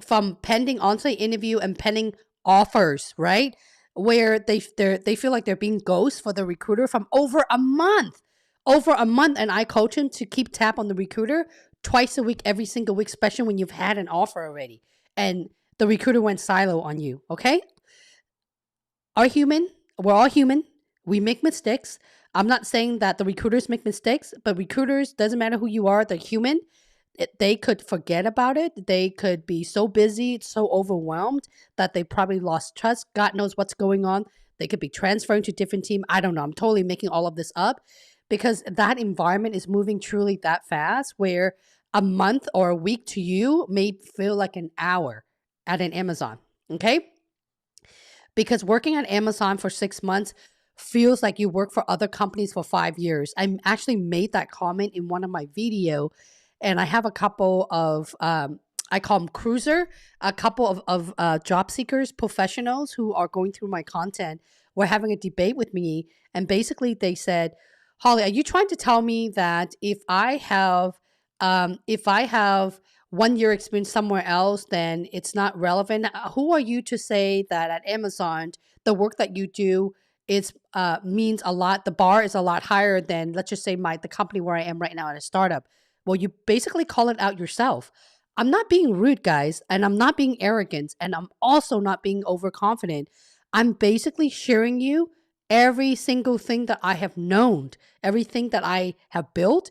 from pending on-site interview and pending offers, right? Where they feel like they're being ghosts for the recruiter from over a month. And I coach them to keep tab on the recruiter twice a week, every single week, especially when you've had an offer already. And the recruiter went silo on you, okay? We're all human. We make mistakes. I'm not saying that the recruiters make mistakes, but recruiters, doesn't matter who you are, they're human. They could forget about it. They could be so busy, so overwhelmed that they probably lost trust. God knows what's going on. They could be transferring to a different team. I don't know. I'm totally making all of this up because that environment is moving truly that fast where a month or a week to you may feel like an hour at an Amazon, okay? because working at Amazon for 6 months feels like you work for other companies for 5 years. I actually made that comment in one of my video, and I have a couple of I call them cruiser, a couple of job seekers, professionals who are going through my content. Were having a debate with me, and basically they said, "Holly, are you trying to tell me that if I have 1 year experience somewhere else, then it's not relevant? Who are you to say that at Amazon the work that you do is means a lot? The bar is a lot higher than, let's just say, the company where I am right now at a startup." Well, you basically call it out yourself. I'm not being rude, guys, and I'm not being arrogant, and I'm also not being overconfident. I'm basically sharing you every single thing that I have known, everything that I have built,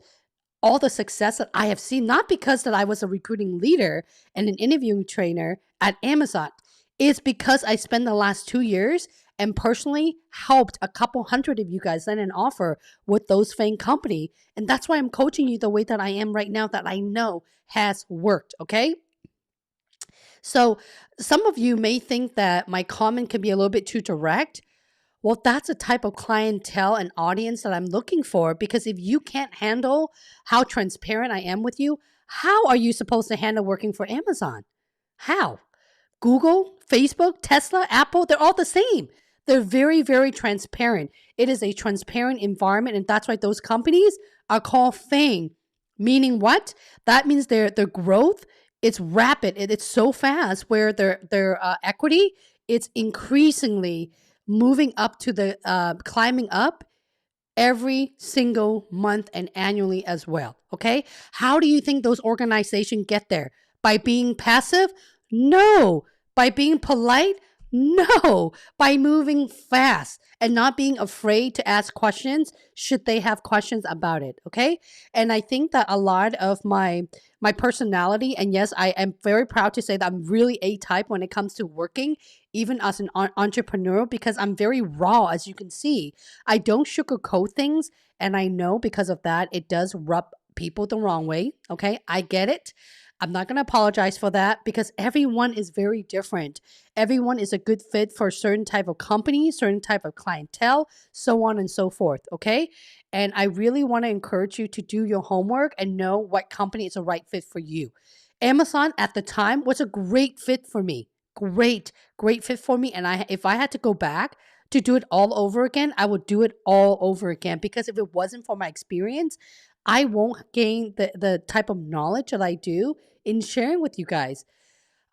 all the success that I have seen, not because that I was a recruiting leader and an interviewing trainer at Amazon. It's because I spent the last 2 years and personally helped a couple hundred of you guys land an offer with those FAANG company. And that's why I'm coaching you the way that I am right now, that I know has worked, okay? So some of you may think that my comment can be a little bit too direct. Well, that's a type of clientele and audience that I'm looking for, because if you can't handle how transparent I am with you, how are you supposed to handle working for Amazon? How? Google, Facebook, Tesla, Apple, they're all the same. They're very, very transparent. It is a transparent environment, and that's why those companies are called FAANG. Meaning what? That means their growth, it's rapid. It's so fast where their equity, it's increasingly moving up to the climbing up every single month and annually as well. Okay. How do you think those organizations get there? By being passive? No. By being polite? No. By moving fast and not being afraid to ask questions should they have questions about it. Okay. And I think that a lot of my personality, and yes, I am very proud to say that I'm really A-type when it comes to working, even as an entrepreneur, because I'm very raw, as you can see. I don't sugarcoat things, and I know because of that, it does rub people the wrong way. Okay, I get it. I'm not going to apologize for that, because everyone is very different. Everyone is a good fit for a certain type of company, certain type of clientele, so on and so forth. Okay. And I really want to encourage you to do your homework and know what company is a right fit for you. Amazon at the time was a great fit for me. Great fit for me. And if I had to go back to do it all over again, I would do it all over again, because if it wasn't for my experience, I won't gain the type of knowledge that I do in sharing with you guys.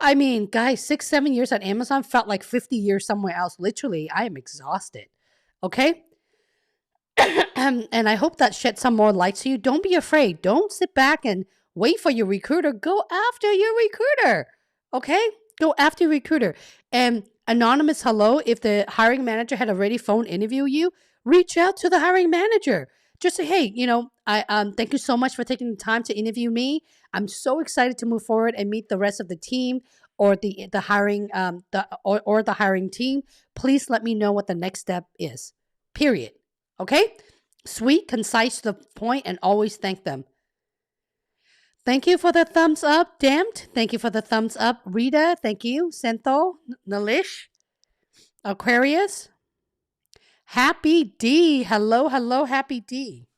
I mean, guys, 6-7 years at Amazon felt like 50 years somewhere else. Literally, I am exhausted. Okay. And I hope that shed some more light to you. Don't be afraid. Don't sit back and wait for your recruiter. Go after your recruiter. Okay? Go after your recruiter. And anonymous hello, if the hiring manager had already phone interview you, reach out to the hiring manager. Just say, hey, I thank you so much for taking the time to interview me. I'm so excited to move forward and meet the rest of the team, or the hiring the hiring team. Please let me know what the next step is. Period. Okay? Sweet, concise, to the point, and always thank them. Thank you for the thumbs up, Damned. Thank you for the thumbs up, Rita. Thank you, Sentho, Nalish, Aquarius, Happy D. Hello, Happy D.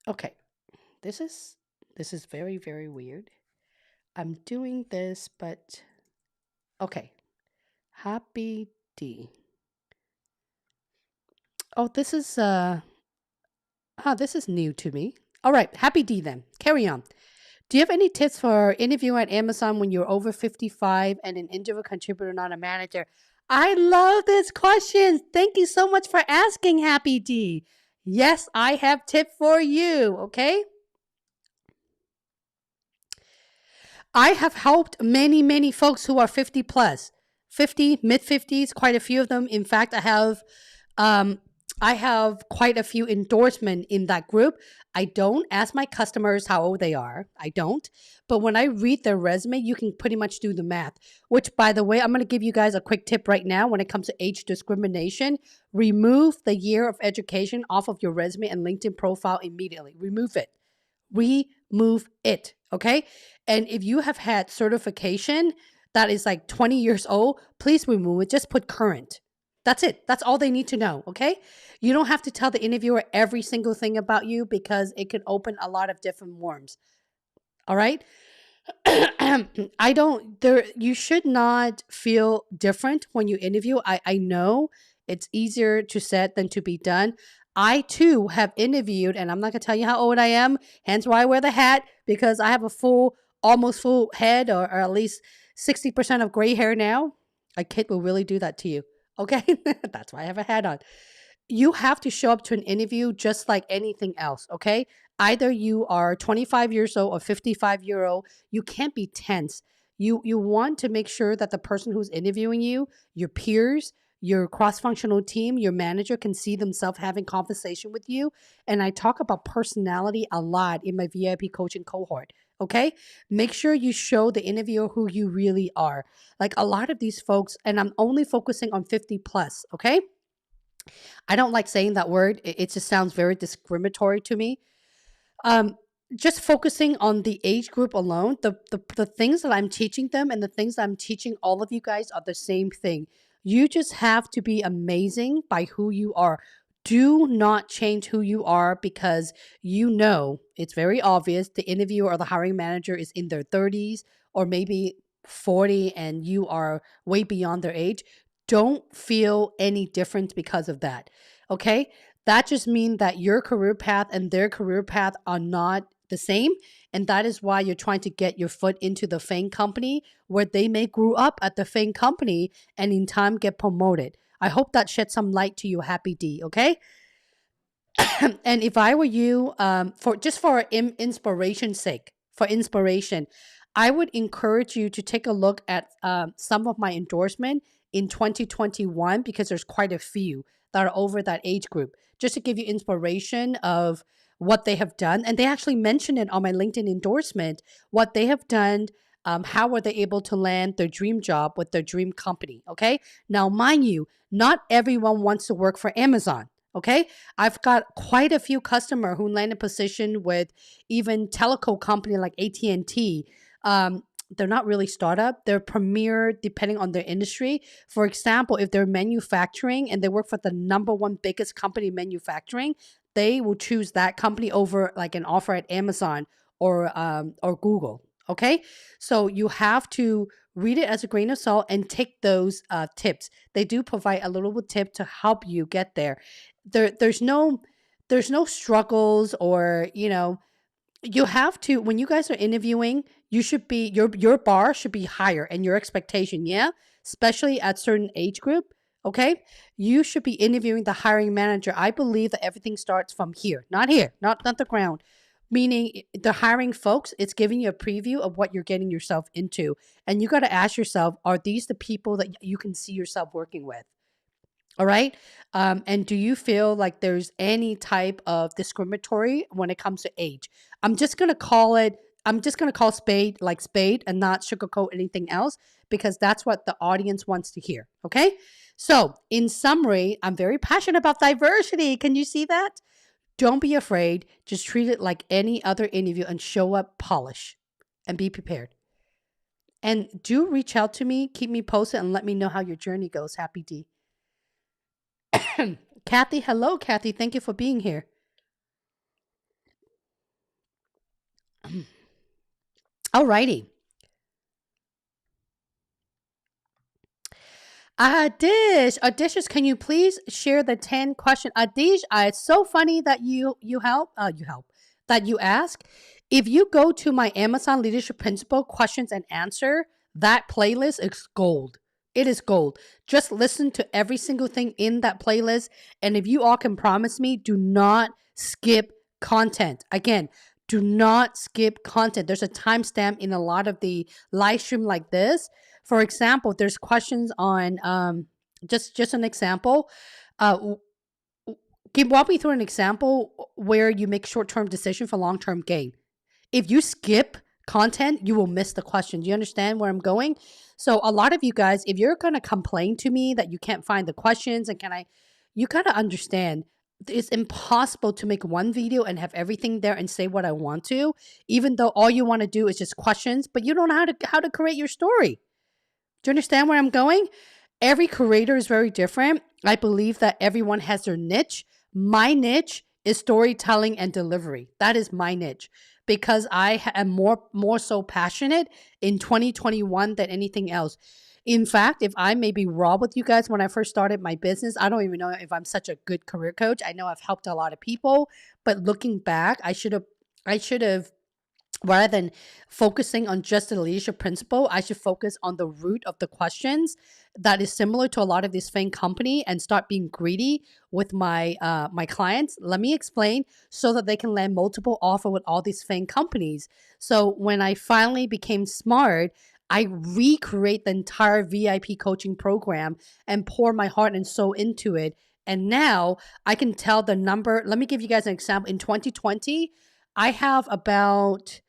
Okay. This is very, very weird. I'm doing this, but okay. Happy D. Oh, this is new to me. All right, Happy D then. Carry on. Do you have any tips for interviewing at Amazon when you're over 55 and an individual contributor, not a manager? I love this question. Thank you so much for asking, Happy D. Yes, I have tip for you, okay? I have helped many, many folks who are 50 plus, 50, mid 50s, quite a few of them. In fact, I have quite a few endorsements in that group. I don't ask my customers how old they are. I don't. But when I read their resume, you can pretty much do the math, which, by the way, I'm going to give you guys a quick tip right now when it comes to age discrimination. Remove the year of education off of your resume and LinkedIn profile immediately. Remove it. Remove remove it. Okay. And if you have had certification that is like 20 years old, please remove it. Just put current. That's it. That's all they need to know. Okay. You don't have to tell the interviewer every single thing about you because it could open a lot of different worms. All right. You should not feel different when you interview. I know it's easier to said than to be done. I too have interviewed, and I'm not gonna tell you how old I am, hence why I wear the hat, because I have a almost full head, or at least 60% of gray hair now. A kid will really do that to you. Okay. That's why I have a hat on. You have to show up to an interview just like anything else, okay? Either you are 25 years old or 55-year-old, you can't be tense. You want to make sure that the person who's interviewing you, your peers, your cross-functional team, your manager can see themselves having conversation with you. And I talk about personality a lot in my VIP coaching cohort, okay? Make sure you show the interviewer who you really are. Like a lot of these folks, and I'm only focusing on 50 plus, okay? I don't like saying that word. It just sounds very discriminatory to me. Um, just focusing on the age group alone, the things that I'm teaching them and the things that I'm teaching all of you guys are the same thing. You just have to be amazing by who you are. Do not change who you are because you know it's very obvious the interviewer or the hiring manager is in their 30s or maybe 40 and you are way beyond their age. Don't feel any difference because of that. Okay? That just means that your career path and their career path are not the same. And that is why you're trying to get your foot into the FAANG company where they may grow up at the FAANG company and in time get promoted. I hope that shed some light to you, Happy D, okay? And if I were you, for inspiration's sake, for inspiration, I would encourage you to take a look at some of my endorsement in 2021 because there's quite a few that are over that age group, just to give you inspiration of what they have done. And they actually mentioned it on my LinkedIn endorsement, what they have done, how were they able to land their dream job with their dream company, okay? Now, mind you, not everyone wants to work for Amazon. Okay, I've got quite a few customers who land a position with even telco company like AT&T. They're not really startup. They're premier depending on their industry. For example, if they're manufacturing and they work for the number one biggest company in manufacturing, they will choose that company over like an offer at Amazon or Google. Okay, so you have to read it as a grain of salt and take those tips. They do provide a little tip to help you get there. There's no struggles or you have to, when you guys are interviewing, you should be your bar should be higher and your expectation, especially at certain age group. Okay, you should be interviewing the hiring manager. I believe that everything starts from here, not the ground. Meaning the hiring folks, it's giving you a preview of what you're getting yourself into. And you got to ask yourself, are these the people that you can see yourself working with? All right. And do you feel like there's any type of discriminatory when it comes to age? I'm just going to call spade like spade and not sugarcoat anything else because that's what the audience wants to hear. Okay. So in summary, I'm very passionate about diversity. Can you see that? Don't be afraid. Just treat it like any other interview and show up polished and be prepared. And do reach out to me, keep me posted, and let me know how your journey goes. Happy D. Kathy, hello, Kathy. Thank you for being here. Alrighty. Adish, can you please share the 10 question? Adish, it's so funny that you that you ask. If you go to my Amazon Leadership Principle questions and answer, that playlist is gold. It is gold. Just listen to every single thing in that playlist. And if you all can promise me, do not skip content. Again, do not skip content. There's a timestamp in a lot of the live stream like this. For example, there's questions on just an example. Walk me through an example where you make short-term decision for long-term gain. If you skip content, you will miss the question. Do you understand where I'm going? So a lot of you guys, if you're going to complain to me that you can't find the questions and you got to understand it's impossible to make one video and have everything there and say what I want to, even though all you want to do is just questions, but you don't know how to create your story. Do you understand where I'm going? Every creator is very different. I believe that everyone has their niche. My niche is storytelling and delivery. That is my niche because I am more so passionate in 2021 than anything else. In fact, if I may be raw with you guys, when I first started my business, I don't even know if I'm such a good career coach. I know I've helped a lot of people, but looking back, I should have rather than focusing on just the leadership principle, I should focus on the root of the questions that is similar to a lot of this FAANG company and start being greedy with my my clients. Let me explain so that they can land multiple offer with all these FAANG companies. So when I finally became smart, I recreate the entire VIP coaching program and pour my heart and soul into it. And now I can tell the number. Let me give you guys an example. In 2020, I have about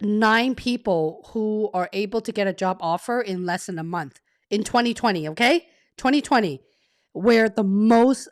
9 people who are able to get a job offer in less than a month in 2020. Okay, 2020, where the most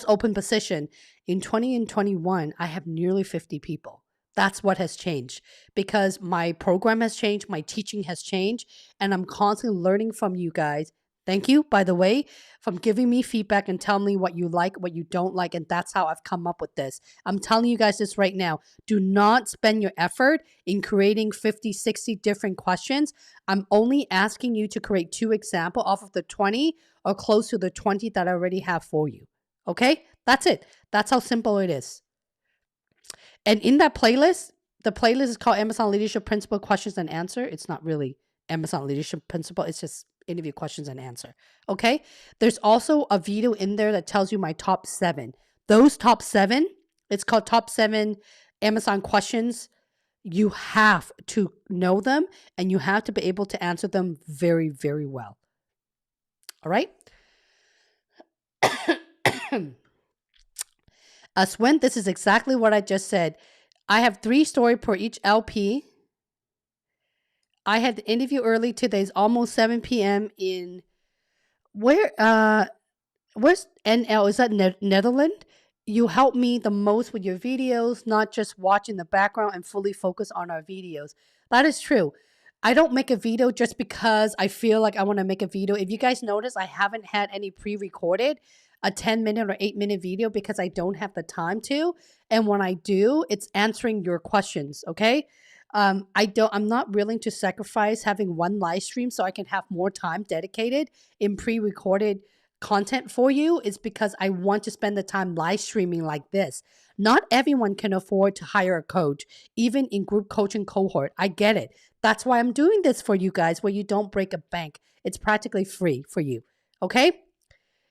open position. In 20 and 21, I have nearly 50 people. That's what has changed because my program has changed, my teaching has changed, and I'm constantly learning from you guys. Thank you, by the way, from giving me feedback and telling me what you like, what you don't like, and that's how I've come up with this. I'm telling you guys this right now. Do not spend your effort in creating 50, 60 different questions. I'm only asking you to create 2 examples off of the 20 or close to the 20 that I already have for you. Okay? That's it. That's how simple it is. And in that playlist, the playlist is called Amazon Leadership Principle Questions and Answer. It's not really Amazon Leadership Principle. It's just interview questions and answer. Okay. There's also a video in there that tells you my top 7. Those top 7, it's called top 7 Amazon questions. You have to know them and you have to be able to answer them very, very well. All right. Swen, this is exactly what I just said. I have 3 stories per each LP. I had the interview early today. It's almost 7 p.m. in where's NL? Is that Netherlands? You help me the most with your videos, not just watch in the background and fully focus on our videos. That is true. I don't make a video just because I feel like I want to make a video. If you guys notice, I haven't had any pre-recorded a 10-minute or 8-minute video because I don't have the time to. And when I do, it's answering your questions, okay? I'm not willing to sacrifice having one live stream so I can have more time dedicated in pre-recorded content for you. Is because I want to spend the time live streaming like this. Not everyone can afford to hire a coach, even in group coaching cohort. I get it. That's why I'm doing this for you guys, where you don't break a bank. It's practically free for you, okay?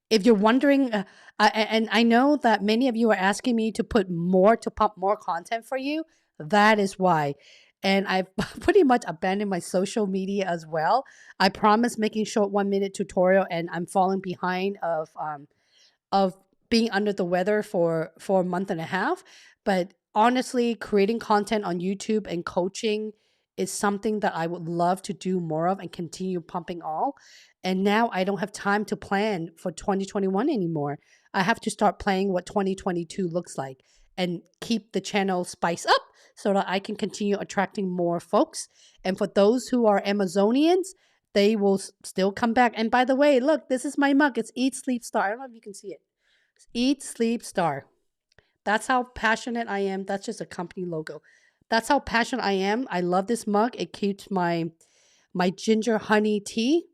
If you're wondering, and I know that many of you are asking me to pump more content for you, that is why. And I've pretty much abandoned my social media as well. I promise making short 1-minute tutorial, and I'm falling behind of being under the weather for a month and a half. But honestly, creating content on YouTube and coaching is something that I would love to do more of and continue pumping all. And now I don't have time to plan for 2021 anymore. I have to start planning what 2022 looks like and keep the channel spice up so that I can continue attracting more folks. And for those who are Amazonians, they will still come back. And by the way, look, this is my mug. It's Eat, Sleep, Star. I don't know if you can see it. It's Eat, Sleep, Star. That's how passionate I am. That's just a company logo. That's how passionate I am. I love this mug. It keeps my ginger honey tea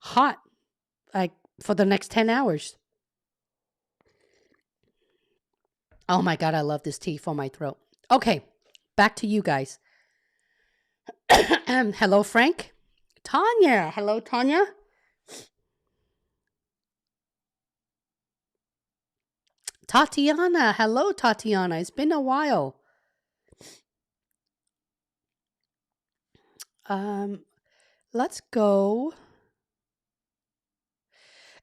hot, like for the next 10 hours. Oh my God, I love this tea for my throat. Okay, back to you guys. Hello, Frank. Tanya. Hello, Tanya. Tatiana. Hello, Tatiana. It's been a while. Let's go.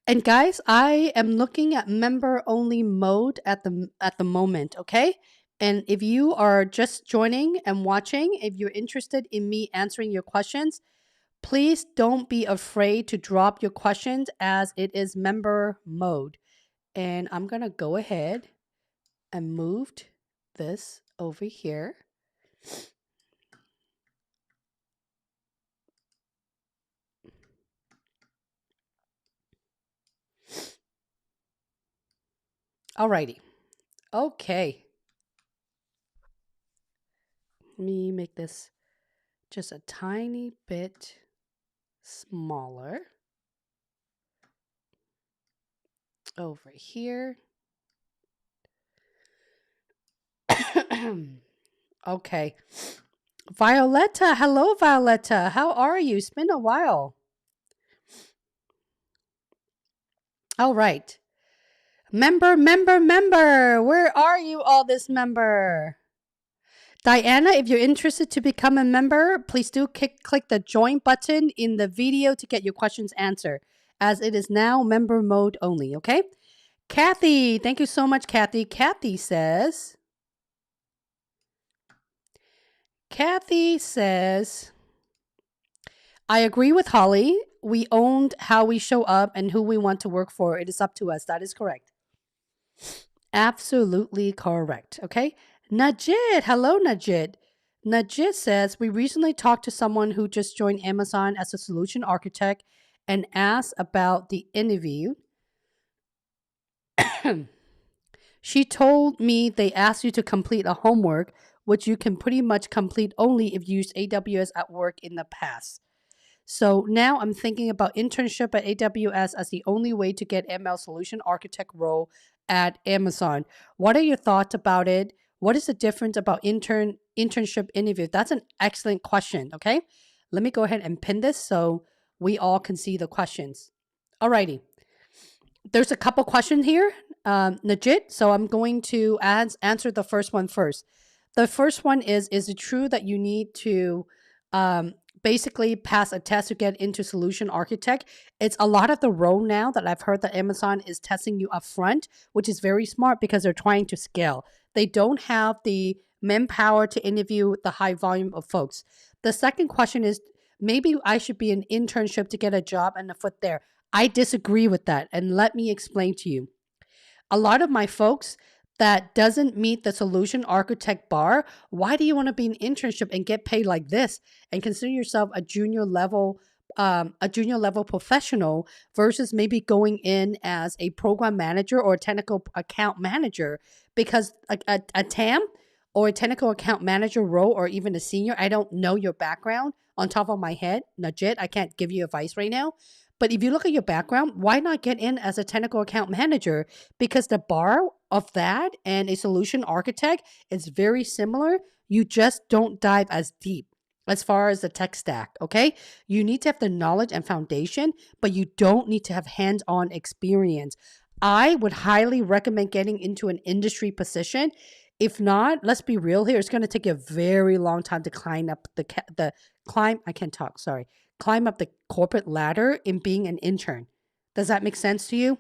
And guys, I am looking at member only mode at the moment, okay? And if you are just joining and watching, if you're interested in me answering your questions, please don't be afraid to drop your questions as it is member mode. And I'm going to go ahead and moved this over here. Alrighty. Okay. Let me make this just a tiny bit smaller. Over here. Okay. Violetta. Hello, Violetta. How are you? It's been a while. All right. Member. Where are you, all this member? Diana, if you're interested to become a member, please do click the join button in the video to get your questions answered, as it is now member mode only, okay? Kathy, thank you so much, Kathy. Kathy says, I agree with Holly. We owned how we show up and who we want to work for. It is up to us. That is correct. Absolutely correct. Okay. Najid. Hello, Najid. Najid says, we recently talked to someone who just joined Amazon as a solution architect and asked about the interview. She told me they asked you to complete a homework, which you can pretty much complete only if you used AWS at work in the past. So now I'm thinking about internship at AWS as the only way to get ML solution architect role at Amazon. What are your thoughts about it? What is the difference about internship interview? That's an excellent question. Okay. Let me go ahead and pin this so we all can see the questions. Alrighty. There's a couple questions here, Najit. So I'm going to answer the first one first. The first one is it true that you need to basically pass a test to get into solution architect? It's a lot of the role now that I've heard that Amazon is testing you up front, which is very smart because they're trying to scale. They don't have the manpower to interview the high volume of folks. The second question is, maybe I should be an internship to get a job and a foot there. I disagree with that, and let me explain to you. A lot of my folks that doesn't meet the solution architect bar, why do you want to be an internship and get paid like this and consider yourself a junior level professional versus maybe going in as a program manager or a technical account manager? Because a TAM or a technical account manager role, or even a senior, I don't know your background on top of my head, Najit, I can't give you advice right now. But if you look at your background, why not get in as a technical account manager? Because the bar of that and a solution architect is very similar. You just don't dive as deep as far as the tech stack, okay? You need to have the knowledge and foundation, but you don't need to have hands-on experience. I would highly recommend getting into an industry position. If not, let's be real here, it's going to take you a very long time to climb up climb up the corporate ladder in being an intern. Does that make sense to you?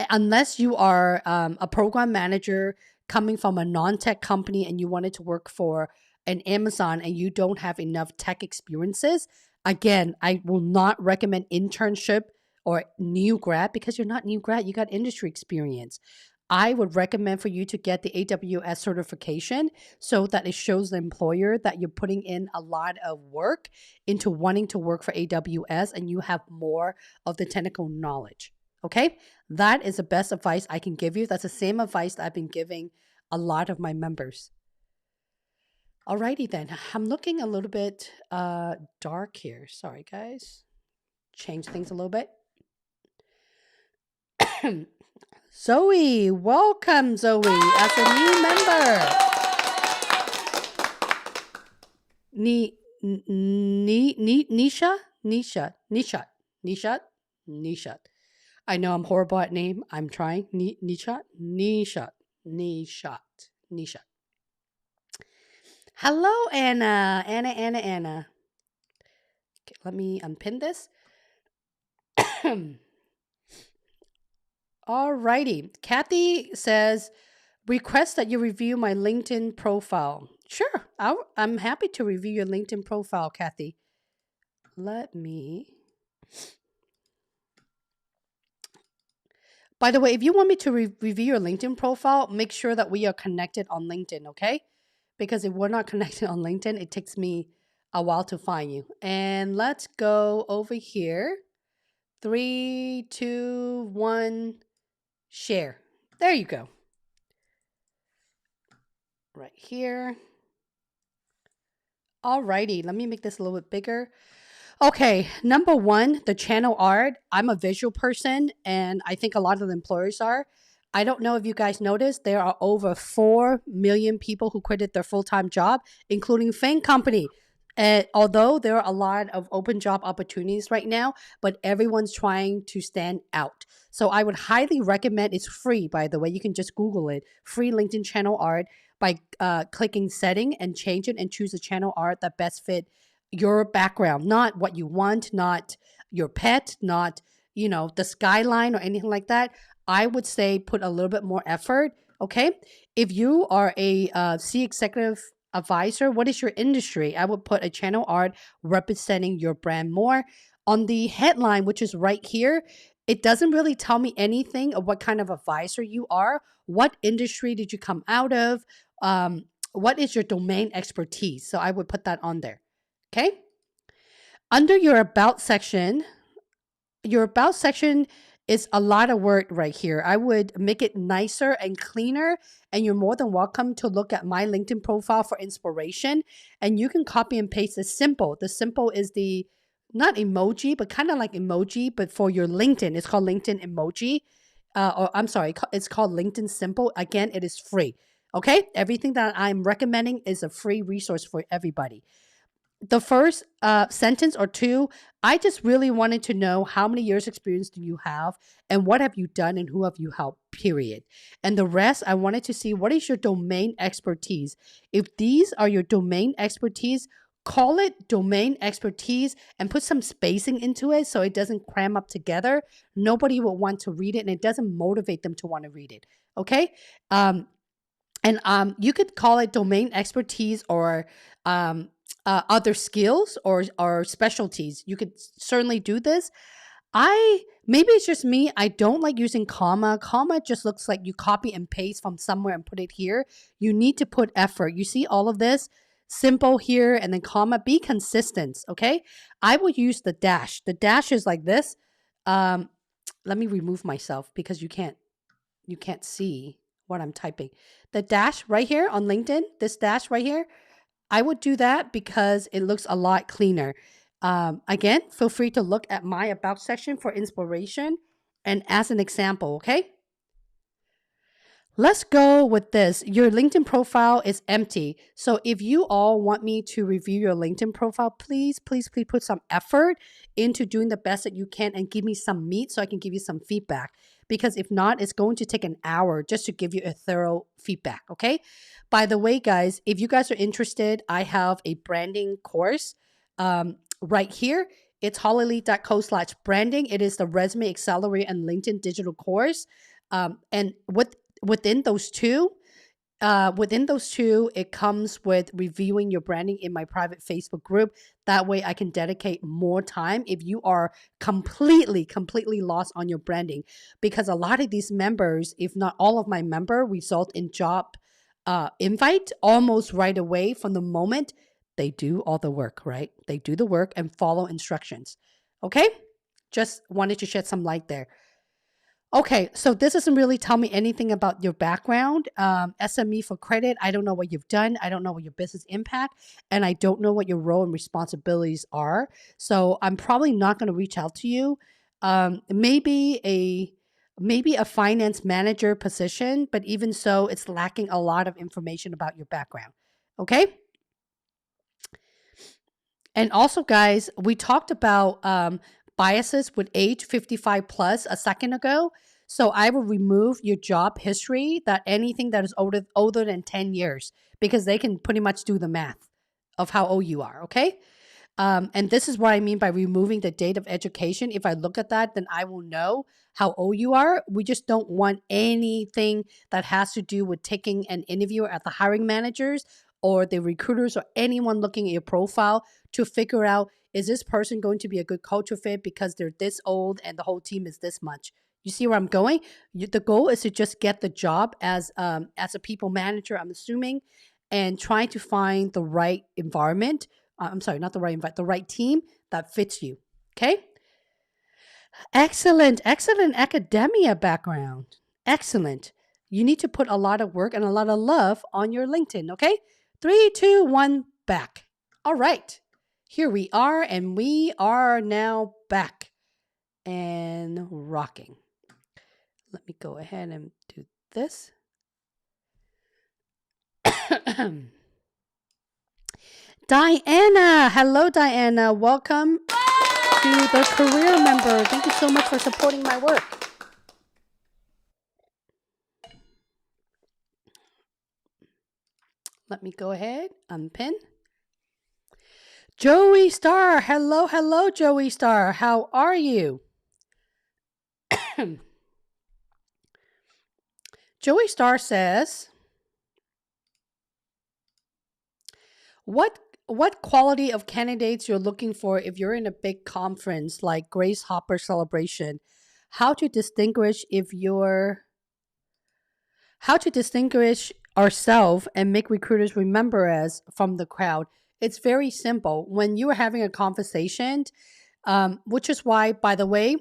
Unless you are a program manager coming from a non-tech company and you wanted to work for an Amazon and you don't have enough tech experiences, again, I will not recommend internship or new grad, because you're not new grad, you got industry experience. I would recommend for you to get the AWS certification so that it shows the employer that you're putting in a lot of work into wanting to work for AWS and you have more of the technical knowledge. Okay? That is the best advice I can give you. That's the same advice that I've been giving a lot of my members. Alrighty then. I'm looking a little bit dark here. Sorry, guys. Change things a little bit. Zoe, welcome, Zoe, as a new member. Nishat. I know I'm horrible at name. I'm trying. Nishat. Hello, Anna. Anna. Okay, let me unpin this. Alrighty. Kathy says, request that you review my LinkedIn profile. Sure. I'm happy to review your LinkedIn profile, Kathy. Let me By the way, if you want me to review your LinkedIn profile, make sure that we are connected on LinkedIn, okay? Because if we're not connected on LinkedIn, it takes me a while to find you. And let's go over here. 3, 2, 1, share. There you go. Right here. Alrighty, let me make this a little bit bigger. Okay, number one, the channel art. I'm a visual person, and I think a lot of the employers are. I don't know if you guys noticed, there are over 4 million people who quitted their full-time job, including FAANG company. And although there are a lot of open job opportunities right now, but everyone's trying to stand out. So I would highly recommend, it's free, by the way. You can just Google it, free LinkedIn channel art by clicking setting and change it and choose a channel art that best fit your background, not what you want, not your pet, not, the skyline or anything like that. I would say put a little bit more effort. Okay. If you are a C executive advisor, what is your industry? I would put a channel art representing your brand more. On the headline, which is right here, it doesn't really tell me anything of what kind of advisor you are. What industry did you come out of? What is your domain expertise? So I would put that on there. Okay. Under your about section is a lot of work right here. I would make it nicer and cleaner, and you're more than welcome to look at my LinkedIn profile for inspiration. And you can copy and paste the symbol. The symbol is the, not emoji, but kind of like emoji, but for your LinkedIn. It's called LinkedIn emoji. Or I'm sorry, it's called LinkedIn symbol. Again, it is free. Okay. Everything that I'm recommending is a free resource for everybody. The first sentence or two, I just really wanted to know how many years experience do you have and what have you done and who have you helped, period. And the rest, I wanted to see what is your domain expertise. If these are your domain expertise, call it domain expertise and put some spacing into it so it doesn't cram up together. Nobody will want to read it and it doesn't motivate them to want to read it. Okay. And you could call it domain expertise or other skills or specialties. You could certainly do this. Maybe it's just me. I don't like using comma. Comma just looks like you copy and paste from somewhere and put it here. You need to put effort. You see all of this? Simple here and then comma. Be consistent, okay? I would use the dash. The dash is like this. Let me remove myself because you can't see what I'm typing. The dash right here on LinkedIn, this dash right here, I would do that because it looks a lot cleaner. Again, feel free to look at my about section for inspiration and as an example, okay? Let's go with this. Your LinkedIn profile is empty. So if you all want me to review your LinkedIn profile, please put some effort into doing the best that you can and give me some meat so I can give you some feedback. Because if not, it's going to take an hour just to give you a thorough feedback, okay? By the way, guys, if you guys are interested, I have a branding course right here. It's hollylee.co/branding. It is the Resume Accelerator and LinkedIn digital course. And within those two, it comes with reviewing your branding in my private Facebook group. That way I can dedicate more time if you are completely lost on your branding. Because a lot of these members, if not all of my member, result in job invite almost right away from the moment they do all the work, right? They do the work and follow instructions. Okay? Just wanted to shed some light there. Okay, so this doesn't really tell me anything about your background. SME for credit, I don't know what you've done. I don't know what your business impact, and I don't know what your role and responsibilities are. So I'm probably not going to reach out to you. Maybe a finance manager position, but even so, it's lacking a lot of information about your background. Okay? And also, guys, we talked about biases with age 55 plus a second ago. So I will remove your job history, that anything that is older than 10 years, because they can pretty much do the math of how old you are, okay? And this is what I mean by removing the date of education. If I look at that, then I will know how old you are. We just don't want anything that has to do with taking an interview at the hiring managers or the recruiters or anyone looking at your profile to figure out, is this person going to be a good culture fit because they're this old and the whole team is this much? You see where I'm going? The goal is to just get the job as a people manager, I'm assuming, and trying to find the right environment. I'm sorry, not the right environment, the right team that fits you. Okay? Excellent, excellent academia background. Excellent. You need to put a lot of work and a lot of love on your LinkedIn, okay? 3, 2, 1, back. All right. Here we are, and we are now back and rocking. Let me go ahead and do this. Diana. Hello, Diana. Welcome to the career member. Thank you so much for supporting my work. Let me go ahead, unpin. Joey Star. Hello, hello, Joey Star. How are you? Joey Star says, what quality of candidates you're looking for if you're in a big conference like Grasshopper celebration? How to distinguish ourselves and make recruiters remember us from the crowd? It's very simple. When you are having a conversation, which is why, by the way,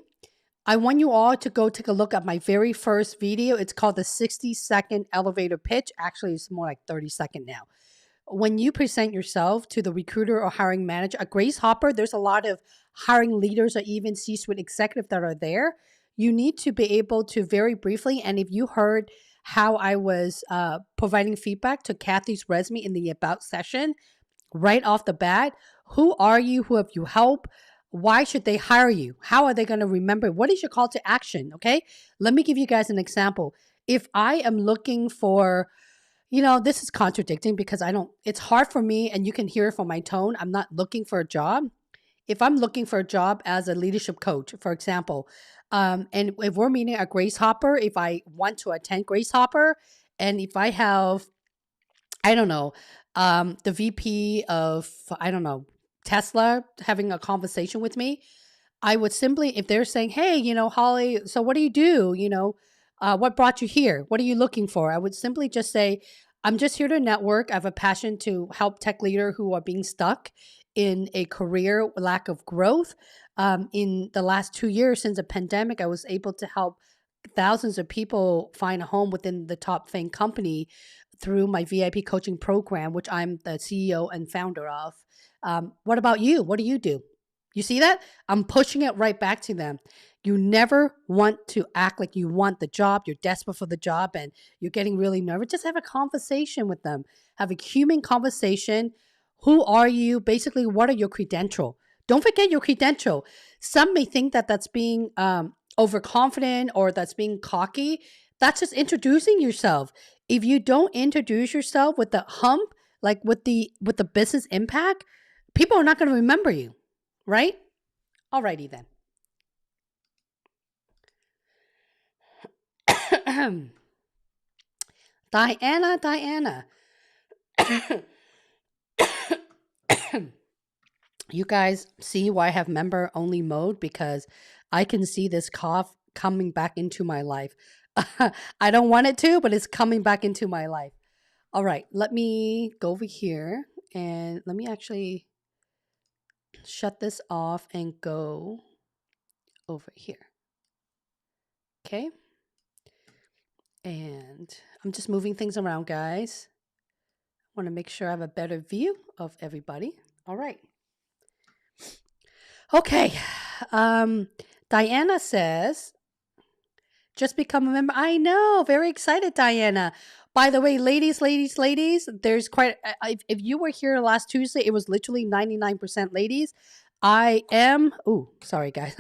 I want you all to go take a look at my very first video. It's called the 60-second elevator pitch. Actually, it's more like 30-second now. When you present yourself to the recruiter or hiring manager at Grasshopper, there's a lot of hiring leaders or even C-suite executives that are there. You need to be able to very briefly, and if you heard how I was providing feedback to Kathy's resume in the About session, right off the bat, who are you? Who have you helped? Why should they hire you? How are they going to remember? What is your call to action? Okay. Let me give you guys an example. If I am looking for, this is contradicting because it's hard for me, and you can hear it from my tone. I'm not looking for a job. If I'm looking for a job as a leadership coach, for example, and if we're meeting at Grasshopper, if I want to attend Grasshopper, and if I have, I don't know, the VP of, Tesla having a conversation with me, I would simply, if they're saying, hey, Holly, so what do you do? What brought you here? What are you looking for? I would simply just say, I'm just here to network. I have a passion to help tech leaders who are being stuck in a career lack of growth. In the last 2 years since the pandemic, I was able to help thousands of people find a home within the top FAANG company through my VIP coaching program, which I'm the CEO and founder of. What about you? What do you do? You see that? I'm pushing it right back to them. You never want to act like you want the job. You're desperate for the job and you're getting really nervous. Just have a conversation with them. Have a human conversation. Who are you? Basically, what are your credentials? Don't forget your credential. Some may think that that's being overconfident or that's being cocky. That's just introducing yourself. If you don't introduce yourself with the hump, like with the business impact, people are not going to remember you, right? Alrighty then. Diana. You guys see why I have member only mode? Because I can see this cough coming back into my life. I don't want it to, but it's coming back into my life. All right, let me go over here and let me actually shut this off and go over here. Okay. And I'm just moving things around, guys. I want to make sure I have a better view of everybody. All right. Okay. Diana says, just become a member. I know. Very excited, Diana. By the way, ladies, there's quite, if you were here last Tuesday, it was literally 99% ladies. Sorry, guys.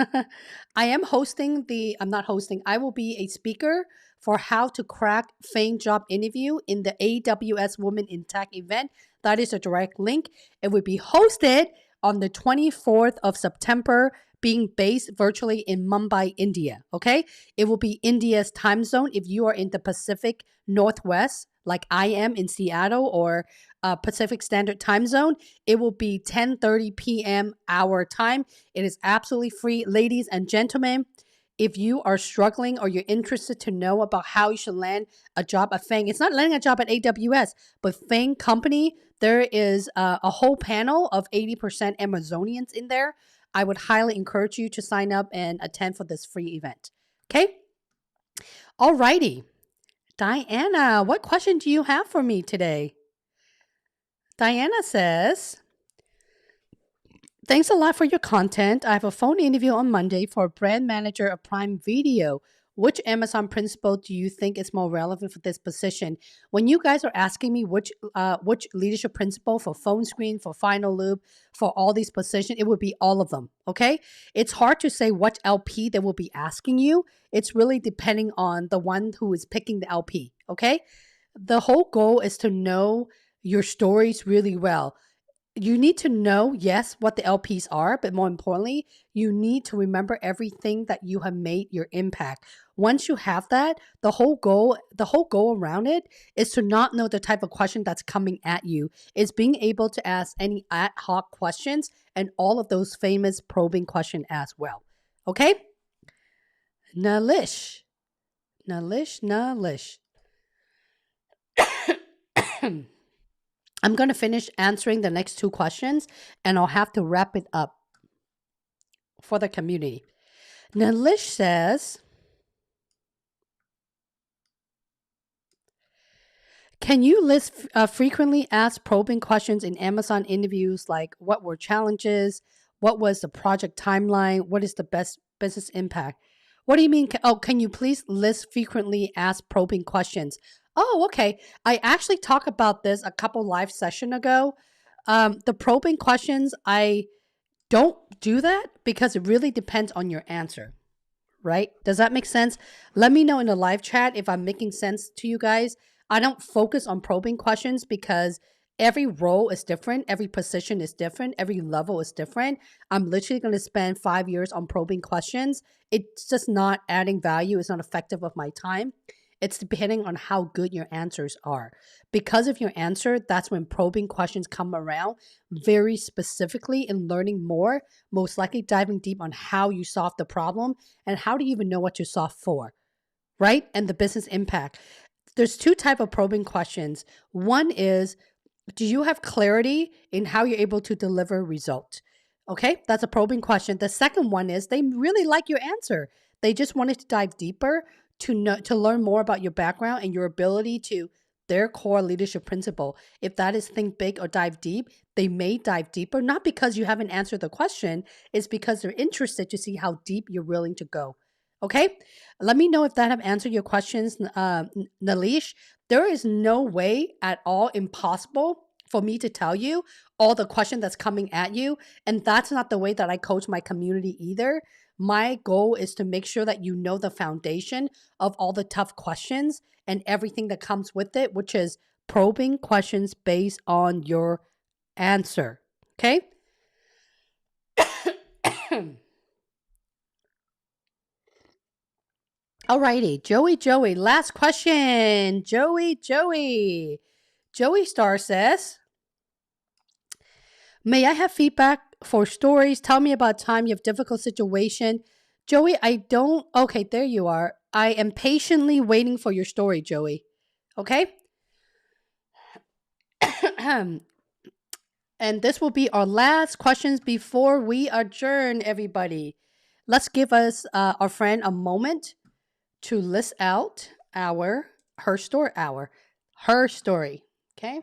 I'm not hosting. I will be a speaker for how to crack FAANG job interview in the AWS Women in Tech event. That is a direct link. It will be hosted on the 24th of September, being based virtually in Mumbai, India. Okay. It will be India's time zone. If you are in the Pacific Northwest, like I am in Seattle, or Pacific Standard Time Zone, it will be 10:30 p.m. our time. It is absolutely free. Ladies and gentlemen, if you are struggling or you're interested to know about how you should land a job at FAANG, it's not landing a job at AWS, but FAANG company, there is a whole panel of 80% Amazonians in there. I would highly encourage you to sign up and attend for this free event. Okay? Alrighty. Diana, what question do you have for me today? Diana says, thanks a lot for your content. I have a phone interview on Monday for a brand manager of Prime Video. Which Amazon principle do you think is more relevant for this position? When you guys are asking me which leadership principle for phone screen, for final loop, for all these positions, it would be all of them, okay? It's hard to say what LP they will be asking you. It's really depending on the one who is picking the LP, okay? The whole goal is to know your stories really well. You need to know, yes, what the LPs are, but more importantly, you need to remember everything that you have made your impact. Once you have that, the whole goal around it is to not know the type of question that's coming at you. Is being able to ask any ad hoc questions and all of those famous probing questions as well. Okay? Nalish. I'm going to finish answering the next two questions and I'll have to wrap it up for the community. Nalish says, can you list frequently asked probing questions in Amazon interviews, like what were challenges? What was the project timeline? What is the best business impact? What do you mean? Can you please list frequently asked probing questions? Oh, okay. I actually talked about this a couple live session ago. The probing questions, I don't do that because it really depends on your answer, right? Does that make sense? Let me know in the live chat if I'm making sense to you guys. I don't focus on probing questions because every role is different. Every position is different. Every level is different. I'm literally going to spend 5 years on probing questions. It's just not adding value. It's not effective of my time. It's depending on how good your answers are. Because of your answer, that's when probing questions come around very specifically in learning more, most likely diving deep on how you solve the problem and how do you even know what you solve for, right? And the business impact. There's two types of probing questions. One is, do you have clarity in how you're able to deliver results? Okay, that's a probing question. The second one is they really like your answer. They just wanted to dive deeper to learn more about your background and your ability to their core leadership principle. If that is think big or dive deep, they may dive deeper, not because you haven't answered the question, it's because they're interested to see how deep you're willing to go. Okay, let me know if that have answered your questions, Nalish. There is no way at all impossible for me to tell you all the question that's coming at you. And that's not the way that I coach my community either. My goal is to make sure that you know the foundation of all the tough questions and everything that comes with it, which is probing questions based on your answer. Okay? Alrighty, Joey, last question. Joey Star says, may I have feedback for stories? Tell me about time you have difficult situation. Joey, I don't, okay, there you are. I am patiently waiting for your story, Joey. Okay? And this will be our last questions before we adjourn, everybody. Let's give us our friend a moment to list out her story. Okay.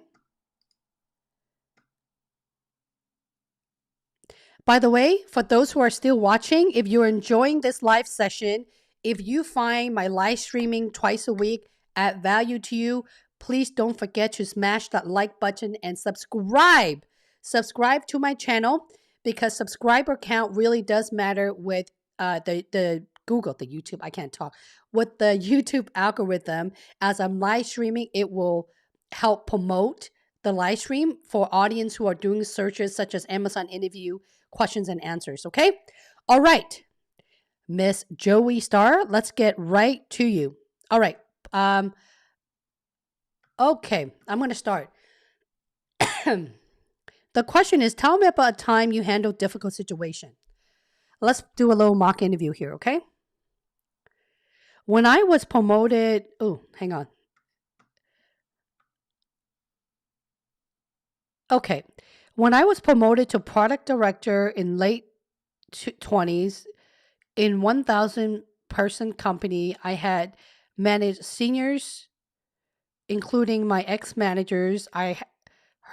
By the way, for those who are still watching, if you're enjoying this live session, if you find my live streaming twice a week add value to you, please don't forget to smash that like button and subscribe. Subscribe to my channel because subscriber count really does matter with the YouTube. I can't talk. With the YouTube algorithm, as I'm live streaming, it will help promote the live stream for audience who are doing searches such as Amazon interview questions and answers. Okay. All right. Miss Joey Star, let's get right to you. All right. Okay. I'm going to start. The question is, tell me about a time you handled difficult situation. Let's do a little mock interview here. Okay. When I was promoted, oh, hang on. Okay. When I was promoted to product director in late 20s in 1,000 person company, I had managed seniors, including my ex-managers.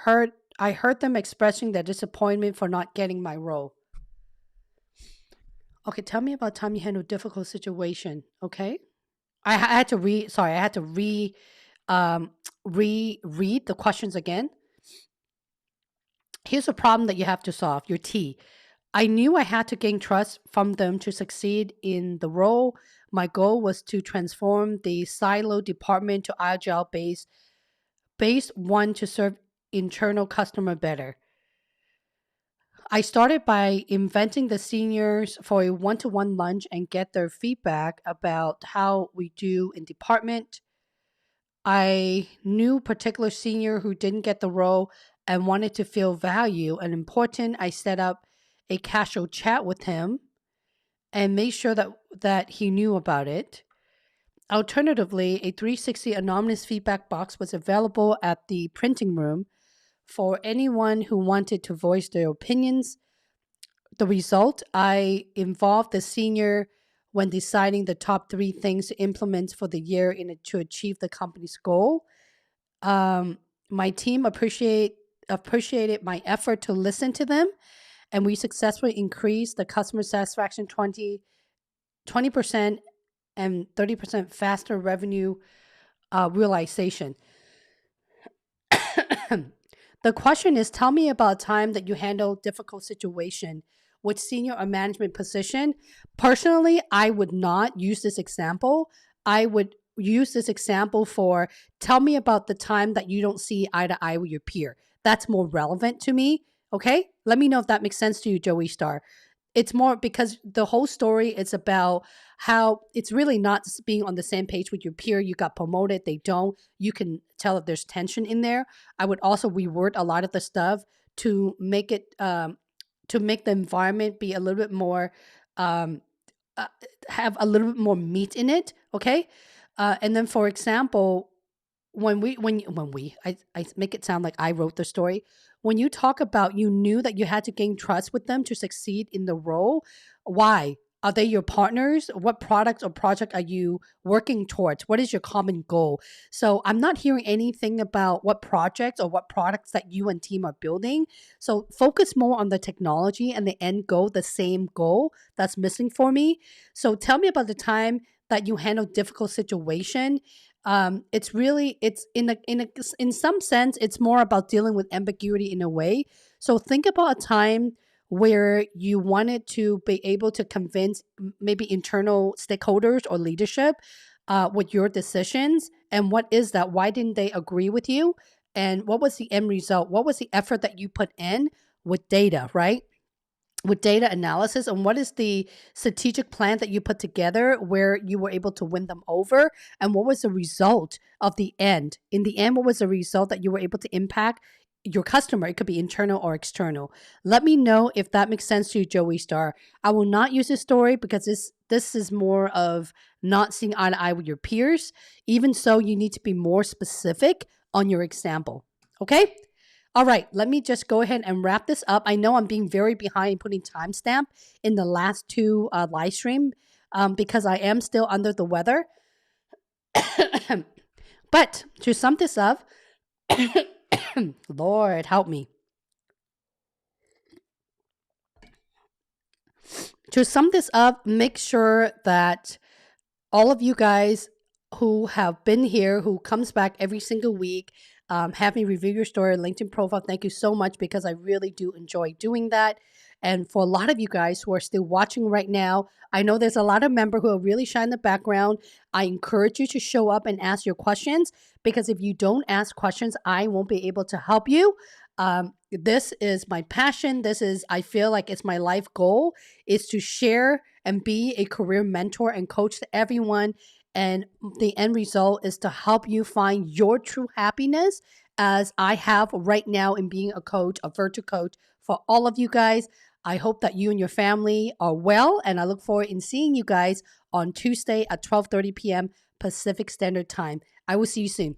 Heard I heard them expressing their disappointment for not getting my role. Okay, tell me about time you handled difficult situation. Okay, I had to read. Sorry, I had to um, reread the questions again. Here's a problem that you have to solve. Your T. I knew I had to gain trust from them to succeed in the role. My goal was to transform the silo department to agile based one to serve internal customer better. I started by inventing the seniors for a one-to-one lunch and get their feedback about how we do in department. I knew particular senior who didn't get the role and wanted to feel value and important. I set up a casual chat with him and made sure that he knew about it. Alternatively, a 360 anonymous feedback box was available at the printing room for anyone who wanted to voice their opinions. The result, I involved the senior when deciding the top three things to implement for the year to achieve the company's goal. My team appreciated my effort to listen to them, and we successfully increased the customer satisfaction 20% and 30% faster revenue realization. The question is, tell me about a time that you handle difficult situation with senior or management position. Personally, I would not use this example. I would use this example for tell me about the time that you don't see eye to eye with your peer. That's more relevant to me. Okay. Let me know if that makes sense to you, Joey Star. It's more because the whole story is about how it's really not being on the same page with your peer. You got promoted, they don't. You can tell that there's tension in there. I would also reword a lot of the stuff to make it to make the environment be a little bit more um, uh, have a little bit more meat in it. Okay, and then for example, I make it sound like I wrote the story. When you talk about you knew that you had to gain trust with them to succeed in the role, why? Are they your partners? What product or project are you working towards? What is your common goal? So I'm not hearing anything about what projects or what products that you and team are building. So focus more on the technology and the end goal, the same goal that's missing for me. So tell me about the time that you handled difficult situation. It's really it's in some sense it's more about dealing with ambiguity in a way. So think about a time where you wanted to be able to convince maybe internal stakeholders or leadership with your decisions, and what is that, why didn't they agree with you, and what was the end result, what was the effort that you put in with data, right? With data analysis, and what is the strategic plan that you put together where you were able to win them over, and what was the result of the end in the end, what was the result that you were able to impact your customer. It could be internal or external. Let me know if that makes sense to you, Joey Star. I will not use this story because this is more of not seeing eye to eye with your peers. Even so, you need to be more specific on your example. Okay. All right, let me just go ahead and wrap this up. I know I'm being very behind putting timestamp in the last two live stream because I am still under the weather. But to sum this up, Lord help me. To sum this up, make sure that all of you guys who have been here, who comes back every single week, have me review your story, LinkedIn profile. Thank you so much because I really do enjoy doing that. And for a lot of you guys who are still watching right now, I know there's a lot of members who are really shy in the background. I encourage you to show up and ask your questions because if you don't ask questions, I won't be able to help you. This is my passion. I feel like it's my life goal is to share and be a career mentor and coach to everyone. And the end result is to help you find your true happiness as I have right now in being a coach, a virtual coach for all of you guys. I hope that you and your family are well, and I look forward in seeing you guys on Tuesday at 12:30 p.m. Pacific Standard Time. I will see you soon.